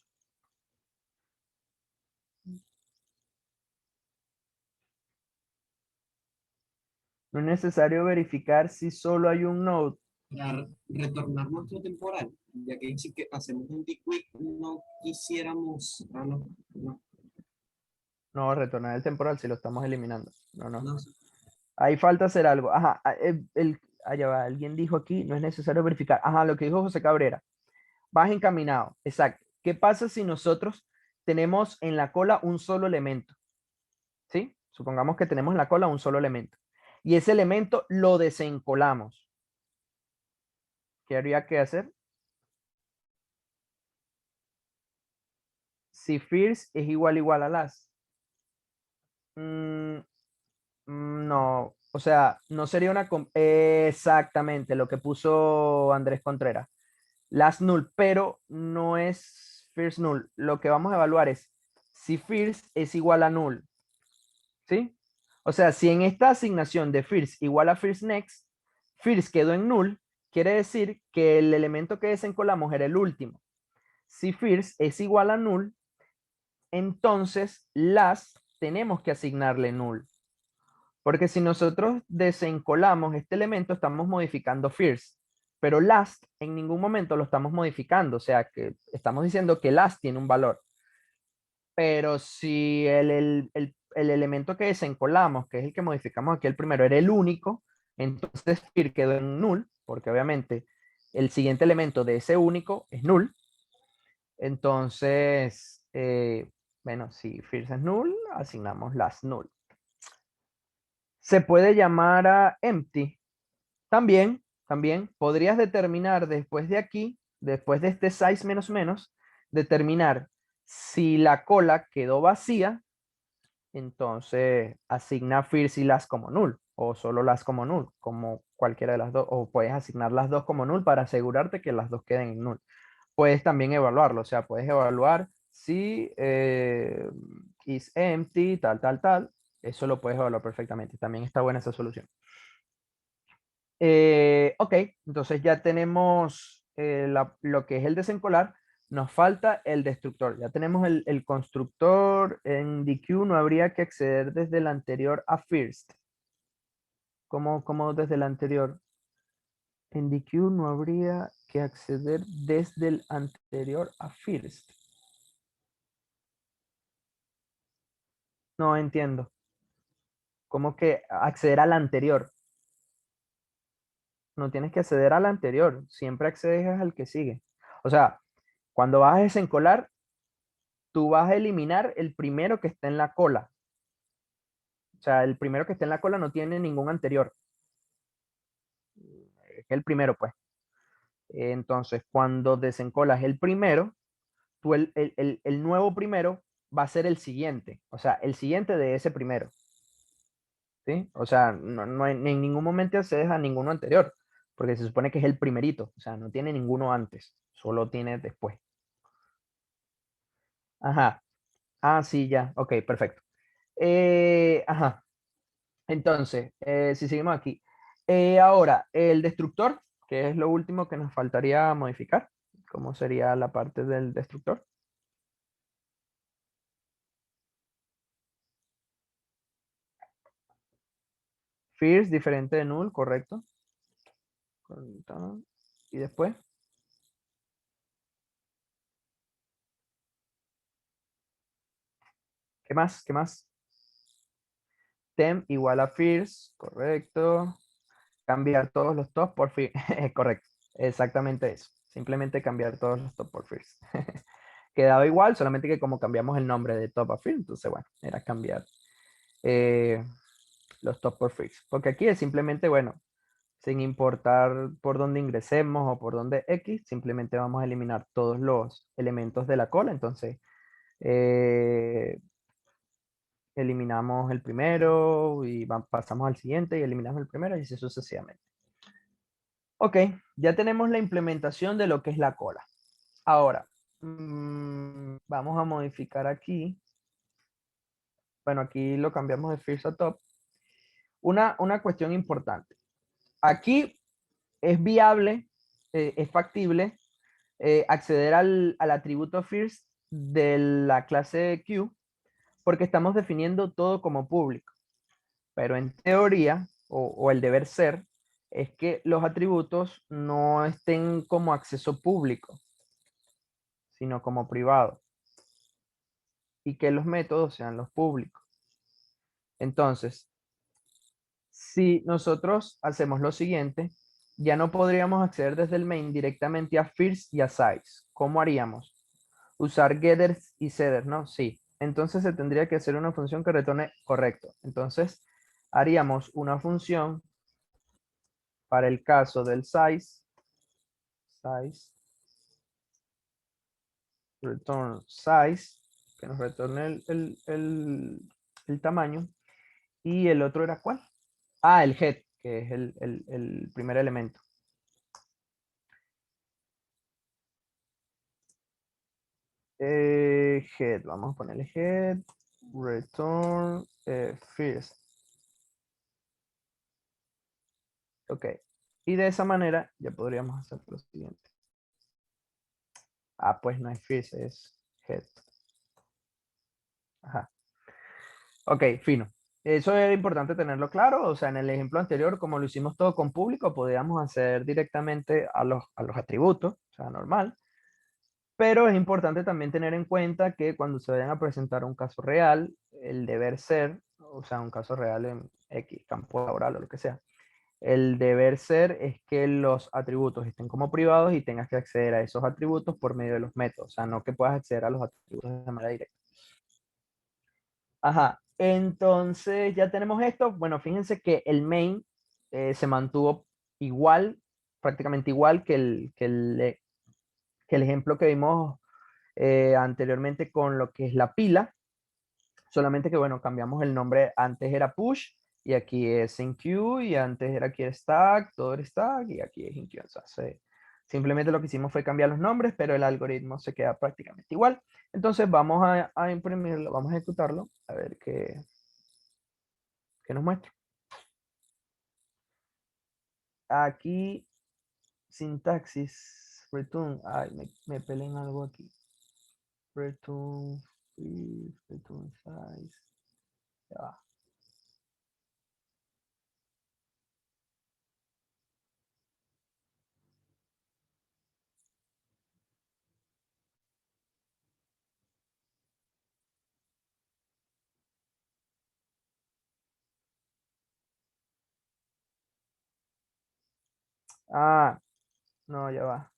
No es necesario verificar si solo hay un node. Para retornar nuestro temporal, ya que si que hacemos un dequit, no quisiéramos. Ah, no, no, No, retornar el temporal si lo estamos eliminando. No, no. no. Ahí falta hacer algo. Ajá, allá va, alguien dijo aquí, no es necesario verificar. Ajá, lo que dijo José Cabrera. Vas encaminado, exacto. ¿Qué pasa si nosotros tenemos en la cola un solo elemento? ¿Sí? Supongamos que tenemos en la cola un solo elemento. Y ese elemento lo desencolamos. ¿Qué habría que hacer? Si first es igual a last. No, o sea, no sería una... Exactamente, lo que puso Andrés Contreras. Last null, pero no es first null. Lo que vamos a evaluar es si first es igual a null. ¿Sí? O sea, si en esta asignación de first igual a first next, first quedó en null, quiere decir que el elemento que desencolamos era el último. Si first es igual a null, entonces last tenemos que asignarle null. Porque si nosotros desencolamos este elemento, estamos modificando first. Pero last en ningún momento lo estamos modificando. O sea, que estamos diciendo que last tiene un valor. Pero si el elemento que desencolamos, que es el que modificamos aquí el primero, era el único, entonces first quedó en null, porque obviamente el siguiente elemento de ese único es null. Entonces, bueno, si first es null, asignamos last null. Se puede llamar a empty. También podrías determinar después de aquí, después de este size menos menos, determinar si la cola quedó vacía, entonces asigna first y last como null, o solo last como null, como cualquiera de las dos, o puedes asignar las dos como null para asegurarte que las dos queden en null. Puedes también evaluarlo, o sea, puedes evaluar si is empty, tal, eso lo puedes evaluar perfectamente, también está buena esa solución. Ok, entonces ya tenemos lo que es el desencolar. Nos falta el destructor. Ya tenemos el constructor. En DQ no habría que acceder desde el anterior a first. ¿Cómo desde el anterior? En DQ no habría que acceder desde el anterior a first. No entiendo. ¿Cómo que acceder al anterior? No tienes que acceder al anterior. Siempre accedes al que sigue. O sea, cuando vas a desencolar, tú vas a eliminar el primero que está en la cola. O sea, el primero que está en la cola no tiene ningún anterior. Es el primero, pues. Entonces, cuando desencolas el primero, tú el nuevo primero va a ser el siguiente. O sea, el siguiente de ese primero. ¿Sí? O sea, en ningún momento accedes a ninguno anterior. Porque se supone que es el primerito. O sea, no tiene ninguno antes. Solo tiene después. Ajá. Ah, sí, ya. Ok, perfecto. Ajá. Entonces, si seguimos aquí. Ahora, el destructor, que es lo último que nos faltaría modificar. ¿Cómo sería la parte del destructor? First, diferente de null, correcto. Y después. ¿Qué más? ¿Qué más? Temp igual a first, correcto. Cambiar todos los top por first, correcto. Exactamente eso. Simplemente cambiar todos los top por first. Quedaba igual, solamente que como cambiamos el nombre de top a first, entonces bueno, era cambiar los top por first. Porque aquí es simplemente, bueno, sin importar por dónde ingresemos o por dónde X, simplemente vamos a eliminar todos los elementos de la cola. Entonces, eliminamos el primero y pasamos al siguiente y eliminamos el primero y así sucesivamente. Ok, ya tenemos la implementación de lo que es la cola. Ahora, vamos a modificar aquí. Bueno, aquí lo cambiamos de first a top. Una cuestión importante. Aquí es viable, es factible acceder al atributo first de la clase Q porque estamos definiendo todo como público. Pero en teoría, o el deber ser, es que los atributos no estén como acceso público, sino como privado. Y que los métodos sean los públicos. Entonces, si nosotros hacemos lo siguiente, ya no podríamos acceder desde el main directamente a first y a size. ¿Cómo haríamos? Usar getters y setters, ¿no? Sí. Entonces se tendría que hacer una función que retorne correcto. Entonces haríamos una función para el caso del size, return size, que nos retorne el tamaño. Y el otro era ¿cuál? Ah, el head, que es el primer elemento. Head, vamos a ponerle head, return first. Ok. Y de esa manera ya podríamos hacer lo siguiente. Ah, pues no es first, es head. Ajá. Ok, fino. Eso era importante tenerlo claro. O sea, en el ejemplo anterior, como lo hicimos todo con público, podíamos hacer directamente a los atributos, o sea, normal. Pero es importante también tener en cuenta que cuando se vayan a presentar un caso real, el deber ser, o sea, un caso real en X, campo laboral o lo que sea, el deber ser es que los atributos estén como privados y tengas que acceder a esos atributos por medio de los métodos. O sea, no que puedas acceder a los atributos de manera directa. Ajá, entonces ya tenemos esto. Bueno, fíjense que el main se mantuvo igual, prácticamente igual que el ejemplo que vimos anteriormente con lo que es la pila. Solamente que, bueno, cambiamos el nombre. Antes era push y aquí es enq y antes era aquí stack, todo era stack y aquí es enq. O sea, simplemente lo que hicimos fue cambiar los nombres, pero el algoritmo se queda prácticamente igual. Entonces vamos a imprimirlo, vamos a ejecutarlo, a ver qué nos muestra. Aquí, sintaxis, return, ay, me pelen algo aquí. Return, return size, ya va. Ah, no, ya va.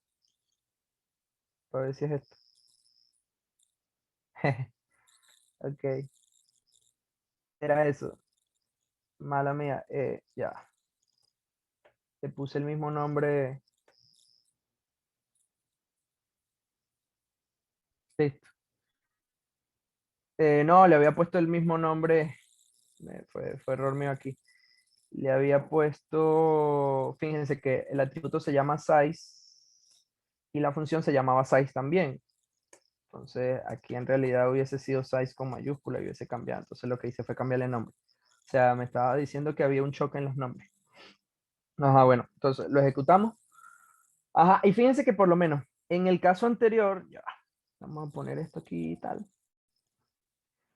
A ver si es esto. Ok, era eso. Mala mía. Ya. Le puse el mismo nombre. Listo. No, le había puesto el mismo nombre. Fue error mío aquí. Le había puesto. Fíjense que el atributo se llama size y la función se llamaba size también. Entonces aquí en realidad hubiese sido size con mayúscula y hubiese cambiado. Entonces lo que hice fue cambiarle el nombre. O sea, me estaba diciendo que había un choque en los nombres. Ajá, bueno, entonces lo ejecutamos. Ajá, y fíjense que por lo menos en el caso anterior, ya, vamos a poner esto aquí y tal.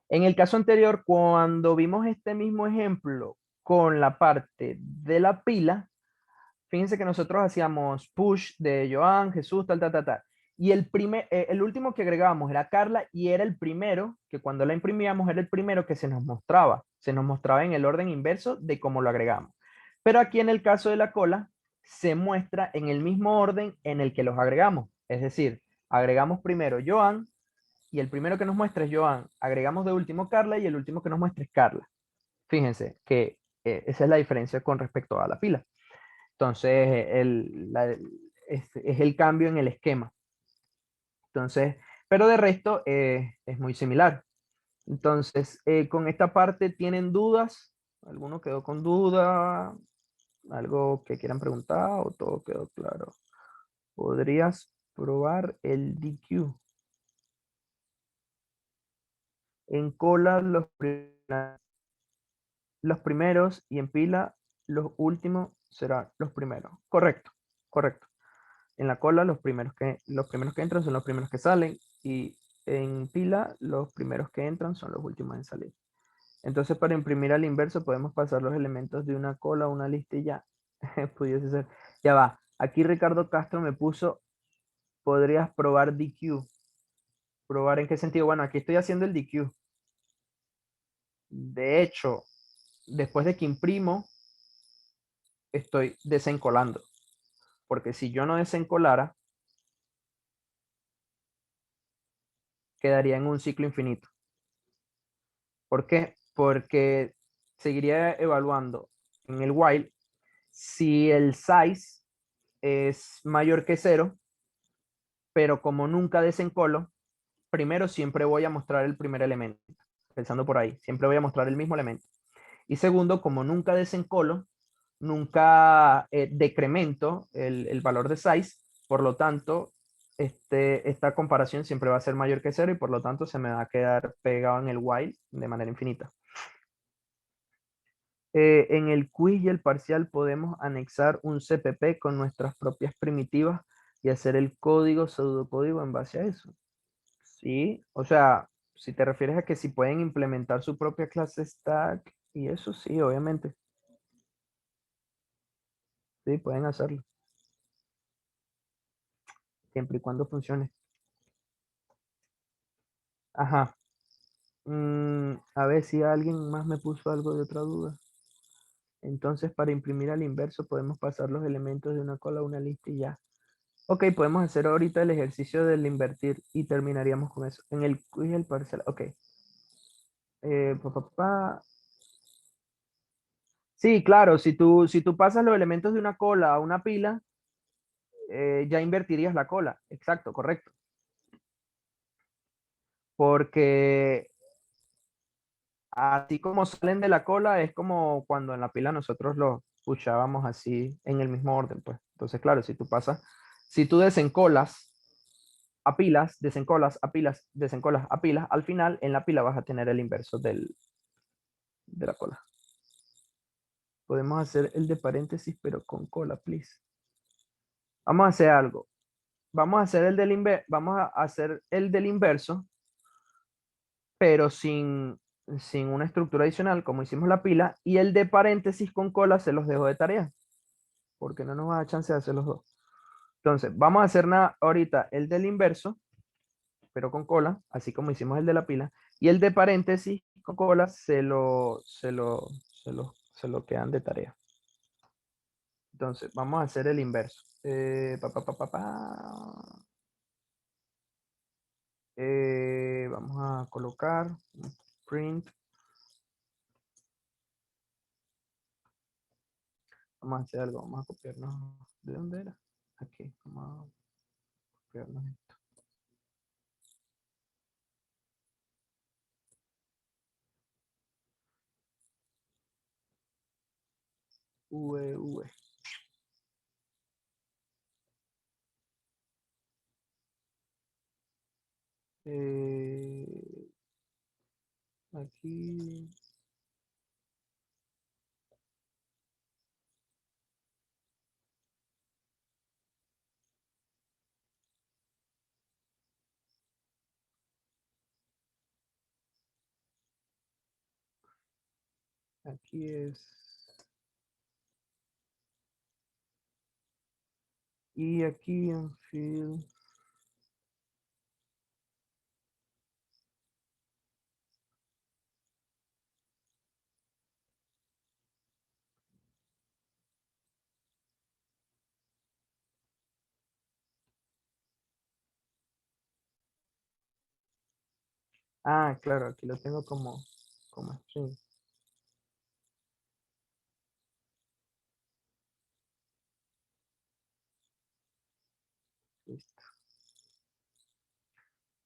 En el caso anterior, cuando vimos este mismo ejemplo con la parte de la pila, fíjense que nosotros hacíamos push de Joan, Jesús, tal, tal, tal, tal. Y el último que agregábamos era Carla y era el primero, que cuando la imprimíamos era el primero que se nos mostraba en el orden inverso de cómo lo agregamos. Pero aquí en el caso de la cola, se muestra en el mismo orden en el que los agregamos. Es decir, agregamos primero Joan y el primero que nos muestra es Joan. Agregamos de último Carla y el último que nos muestra es Carla. Fíjense que esa es la diferencia con respecto a la pila. Entonces, es el cambio en el esquema. Entonces, pero de resto es muy similar. Entonces, con esta parte, ¿tienen dudas? ¿Alguno quedó con duda? ¿Algo que quieran preguntar o todo quedó claro? ¿Podrías probar el DQ? En cola los primeros y en pila los últimos serán los primeros. Correcto, correcto. En la cola los primeros que entran son los primeros que salen y en pila los primeros que entran son los últimos en salir. Entonces para imprimir al inverso podemos pasar los elementos de una cola a una lista y ya. Pudiese ser. Ya va. Aquí Ricardo Castro me puso, podrías probar DQ. ¿Probar en qué sentido? Bueno, aquí estoy haciendo el DQ. De hecho, después de que imprimo, estoy desencolando. Porque si yo no desencolara, quedaría en un ciclo infinito. ¿Por qué? Porque seguiría evaluando en el while si el size es mayor que 0, pero como nunca desencolo, primero siempre voy a mostrar el primer elemento, pensando por ahí, siempre voy a mostrar el mismo elemento. Y segundo, como nunca desencolo, nunca decremento el valor de size, por lo tanto, esta comparación siempre va a ser mayor que 0 y por lo tanto se me va a quedar pegado en el while de manera infinita. En el quiz y el parcial podemos anexar un CPP con nuestras propias primitivas y hacer el código pseudocódigo en base a eso. Sí, o sea, si te refieres a que si pueden implementar su propia clase stack y eso sí, obviamente. Sí, pueden hacerlo. Siempre y cuando funcione. Ajá. A ver si alguien más me puso algo de otra duda. Entonces, para imprimir al inverso podemos pasar los elementos de una cola a una lista y ya. Ok, podemos hacer ahorita el ejercicio del invertir y terminaríamos con eso. En el quiz y el parcial. Ok. Pa, pa, pa. Sí, claro, si tú pasas los elementos de una cola a una pila, ya invertirías la cola. Exacto, correcto. Porque así como salen de la cola, es como cuando en la pila nosotros los pushábamos así en el mismo orden, pues. Entonces, claro, si tú desencolas a pilas, desencolas a pilas, desencolas a pilas, al final en la pila vas a tener el inverso de la cola. Podemos hacer el de paréntesis, pero con cola, please. Vamos a hacer algo. Vamos a hacer el del inverso, pero sin una estructura adicional, como hicimos la pila, y el de paréntesis con cola se los dejo de tarea, porque no nos va a dar chance de hacer los dos. Entonces, vamos a hacer ahorita el del inverso, pero con cola, así como hicimos el de la pila, y el de paréntesis con cola se lo quedan de tarea. Entonces, vamos a hacer el inverso. Vamos a colocar un print. Vamos a hacer algo, vamos a copiarnos. ¿De dónde era? Aquí, vamos a copiarnos esto. V. Aquí. Aquí es. Y aquí en field. Ah, claro, aquí lo tengo como string. Listo.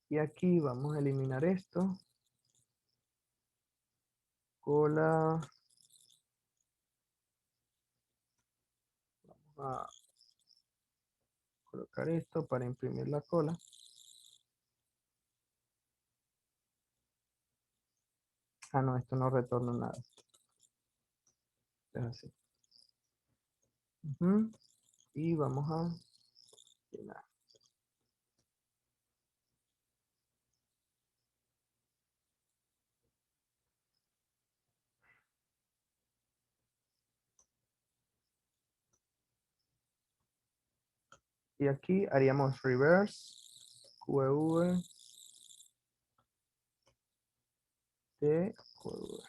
Y aquí vamos a eliminar esto. cola. Vamos a colocar esto para imprimir la cola. Ah, no, esto no retorna nada. Es así. Ujú. Y vamos a llenar. Y aquí haríamos reverse, QV, T, QV.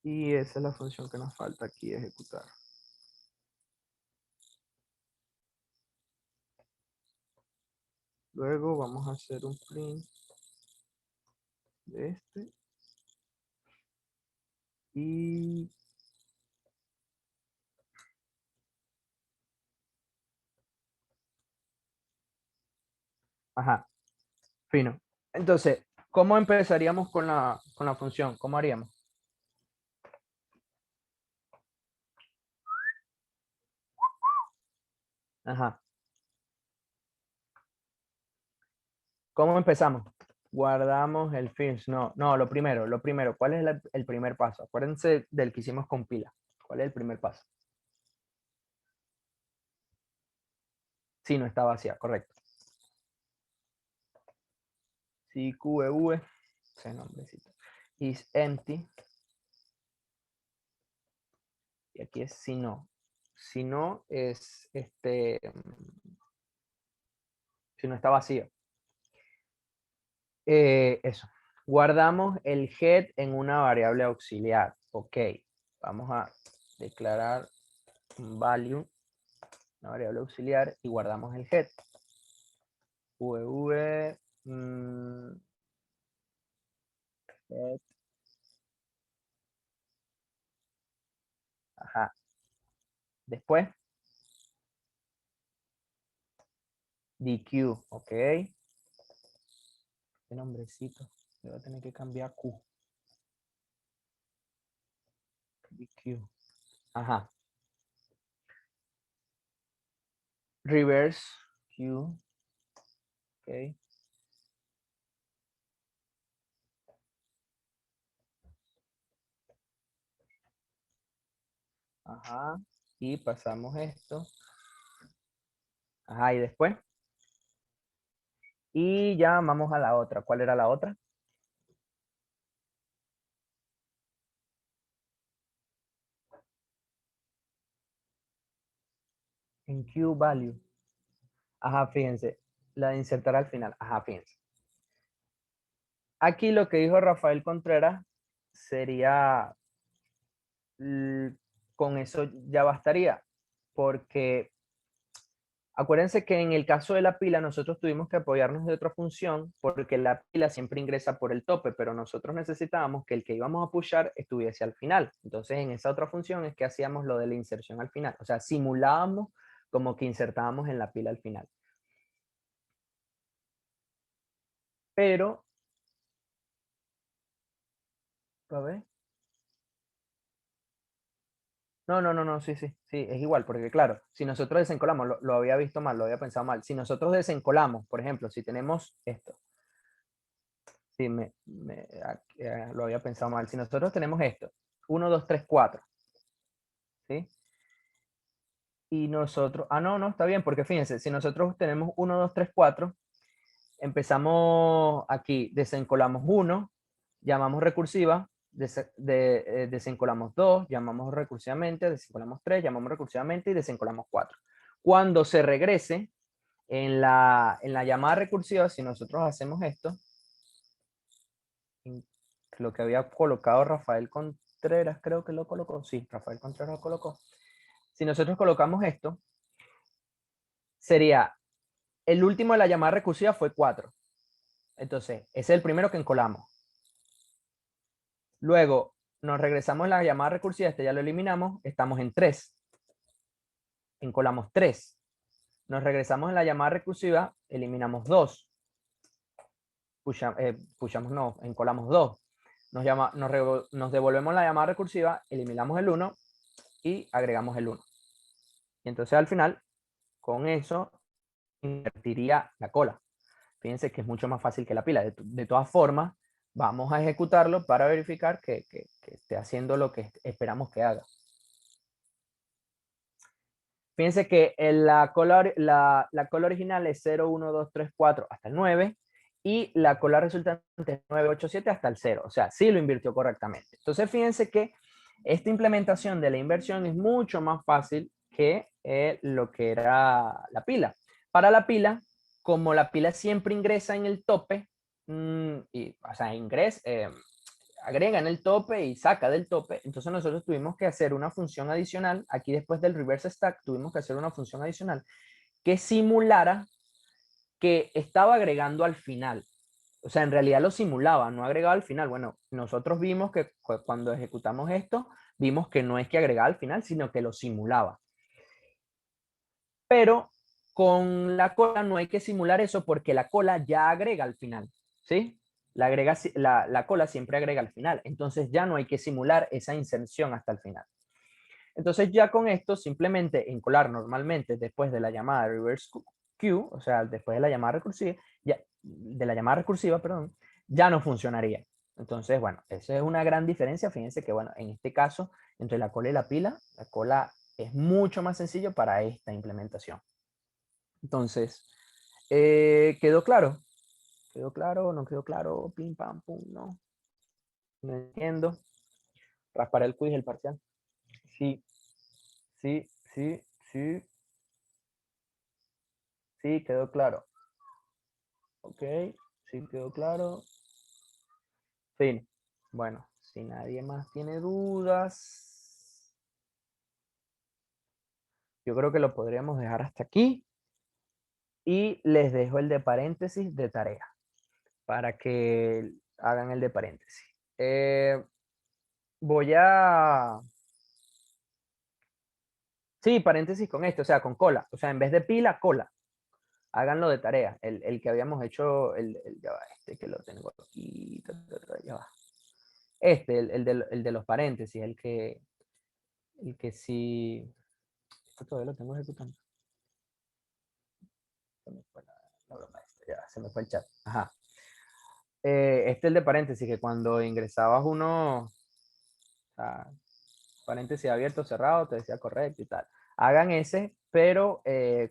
Y esa es la función que nos falta aquí ejecutar. Luego vamos a hacer un print de este. Y ajá, fino. Entonces, ¿cómo empezaríamos con la función? ¿Cómo haríamos? Ajá. ¿Cómo empezamos? Guardamos el first. No, lo primero. ¿Cuál es el primer paso? Acuérdense del que hicimos con pila. ¿Cuál es el primer paso? Sí, no está vacía, correcto. Si QEV, ese nombrecito, is empty. Y aquí es si no. Si no es si no está vacío. Eso. Guardamos el head en una variable auxiliar. Ok. Vamos a declarar un value, una variable auxiliar, y guardamos el head. VV head. Ajá. Después, DQ. Ok. Este nombrecito. Le voy a tener que cambiar Q. DQ. Ajá. Reverse Q. Ok. Ajá. Y pasamos esto. Ajá. Y después. Y ya vamos a la otra. ¿Cuál era la otra? En Q value. Ajá, fíjense. La de insertar al final. Ajá, fíjense. Aquí lo que dijo Rafael Contreras sería, con eso ya bastaría, porque acuérdense que en el caso de la pila nosotros tuvimos que apoyarnos de otra función porque la pila siempre ingresa por el tope, pero nosotros necesitábamos que el que íbamos a pushar estuviese al final. Entonces en esa otra función es que hacíamos lo de la inserción al final, o sea, simulábamos como que insertábamos en la pila al final. Pero, a ver. No, sí, es igual, porque claro, si nosotros desencolamos, lo había visto mal, lo había pensado mal. Si nosotros desencolamos, por ejemplo, si tenemos esto, si lo había pensado mal, si nosotros tenemos esto, 1, 2, 3, 4, ¿sí? Y nosotros, no, está bien, porque fíjense, si nosotros tenemos 1, 2, 3, 4, empezamos aquí, desencolamos 1, llamamos recursiva, desencolamos 2, llamamos recursivamente, desencolamos 3, llamamos recursivamente y desencolamos 4. Cuando se regrese en la llamada recursiva, si nosotros hacemos esto, lo que había colocado Rafael Contreras, creo que lo colocó, sí, Rafael Contreras lo colocó. Si nosotros colocamos esto, sería, el último de la llamada recursiva fue 4. Entonces, ese es el primero que encolamos. Luego, nos regresamos a la llamada recursiva, este ya lo eliminamos, estamos en 3. Encolamos 3. Nos regresamos en la llamada recursiva, eliminamos 2. Encolamos 2. nos devolvemos la llamada recursiva, eliminamos el 1 y agregamos el 1. Y entonces al final, con eso, invertiría la cola. Fíjense que es mucho más fácil que la pila. De todas formas, vamos a ejecutarlo para verificar que esté haciendo lo que esperamos que haga. Fíjense que la cola original es 0, 1, 2, 3, 4 hasta el 9 y la cola resultante es 9, 8, 7 hasta el 0. O sea, sí lo invirtió correctamente. Entonces, fíjense que esta implementación de la inversión es mucho más fácil que lo que era la pila. Para la pila, como la pila siempre ingresa en el tope, o sea, agrega en el tope y saca del tope, entonces nosotros tuvimos que hacer una función adicional, aquí después del reverse stack, tuvimos que hacer una función adicional que simulara que estaba agregando al final. O sea, en realidad lo simulaba, no agregaba al final. Bueno, nosotros vimos que cuando ejecutamos esto, vimos que no es que agregaba al final, sino que lo simulaba. Pero con la cola no hay que simular eso porque la cola ya agrega al final, ¿sí? La cola siempre agrega al final, entonces ya no hay que simular esa inserción hasta el final. Entonces ya con esto, simplemente encolar normalmente después de la llamada reverse queue, o sea, después de la llamada recursiva, perdón, ya no funcionaría. Entonces, bueno, esa es una gran diferencia. Fíjense que, bueno, en este caso, entre la cola y la pila, la cola es mucho más sencillo para esta implementación. Entonces, ¿quedó claro? ¿Quedó claro? ¿No quedó claro? Pim, pam, pum, no. No entiendo. Raspar el quiz, el parcial. Sí, sí, sí, sí. Sí, quedó claro. Ok, sí, quedó claro. Fin. Bueno, si nadie más tiene dudas, yo creo que lo podríamos dejar hasta aquí. Y les dejo el de paréntesis de tarea para que hagan el de paréntesis. Voy a... Sí, paréntesis con esto, o sea, con cola. O sea, en vez de pila, cola. Háganlo de tarea. El que habíamos hecho, ya va, este que lo tengo aquí, ya va. El de los paréntesis, el que sí... Esto todavía lo tengo ejecutando. Se me fue la broma esta, ya, se me fue el chat. Ajá. Este es el de paréntesis, que cuando ingresabas uno, o sea, paréntesis abierto, cerrado, te decía correcto y tal. Hagan ese, pero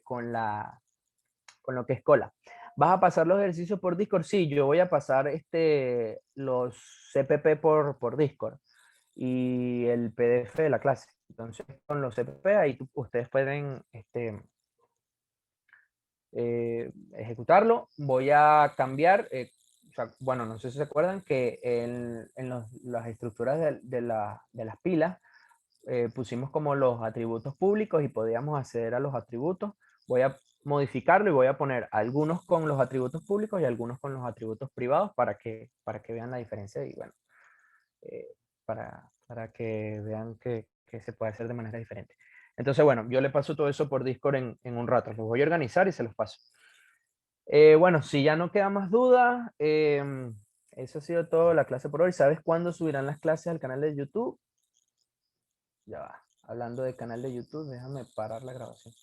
con lo que es cola. ¿Vas a pasar los ejercicios por Discord? Sí, yo voy a pasar los CPP por Discord y el PDF de la clase. Entonces, con los CPP ahí ustedes pueden ejecutarlo. Voy a cambiar, o sea, bueno, no sé si se acuerdan que en las estructuras de las pilas pusimos como los atributos públicos y podíamos acceder a los atributos. Voy a modificarlo y voy a poner algunos con los atributos públicos y algunos con los atributos privados para que vean la diferencia y bueno, para que vean que se puede hacer de manera diferente. Entonces, bueno, yo le paso todo eso por Discord en un rato. Los voy a organizar y se los paso. Bueno, si ya no queda más duda, eso ha sido todo la clase por hoy. ¿Sabes cuándo subirán las clases al canal de YouTube? Ya va. Hablando de canal de YouTube, déjame parar la grabación.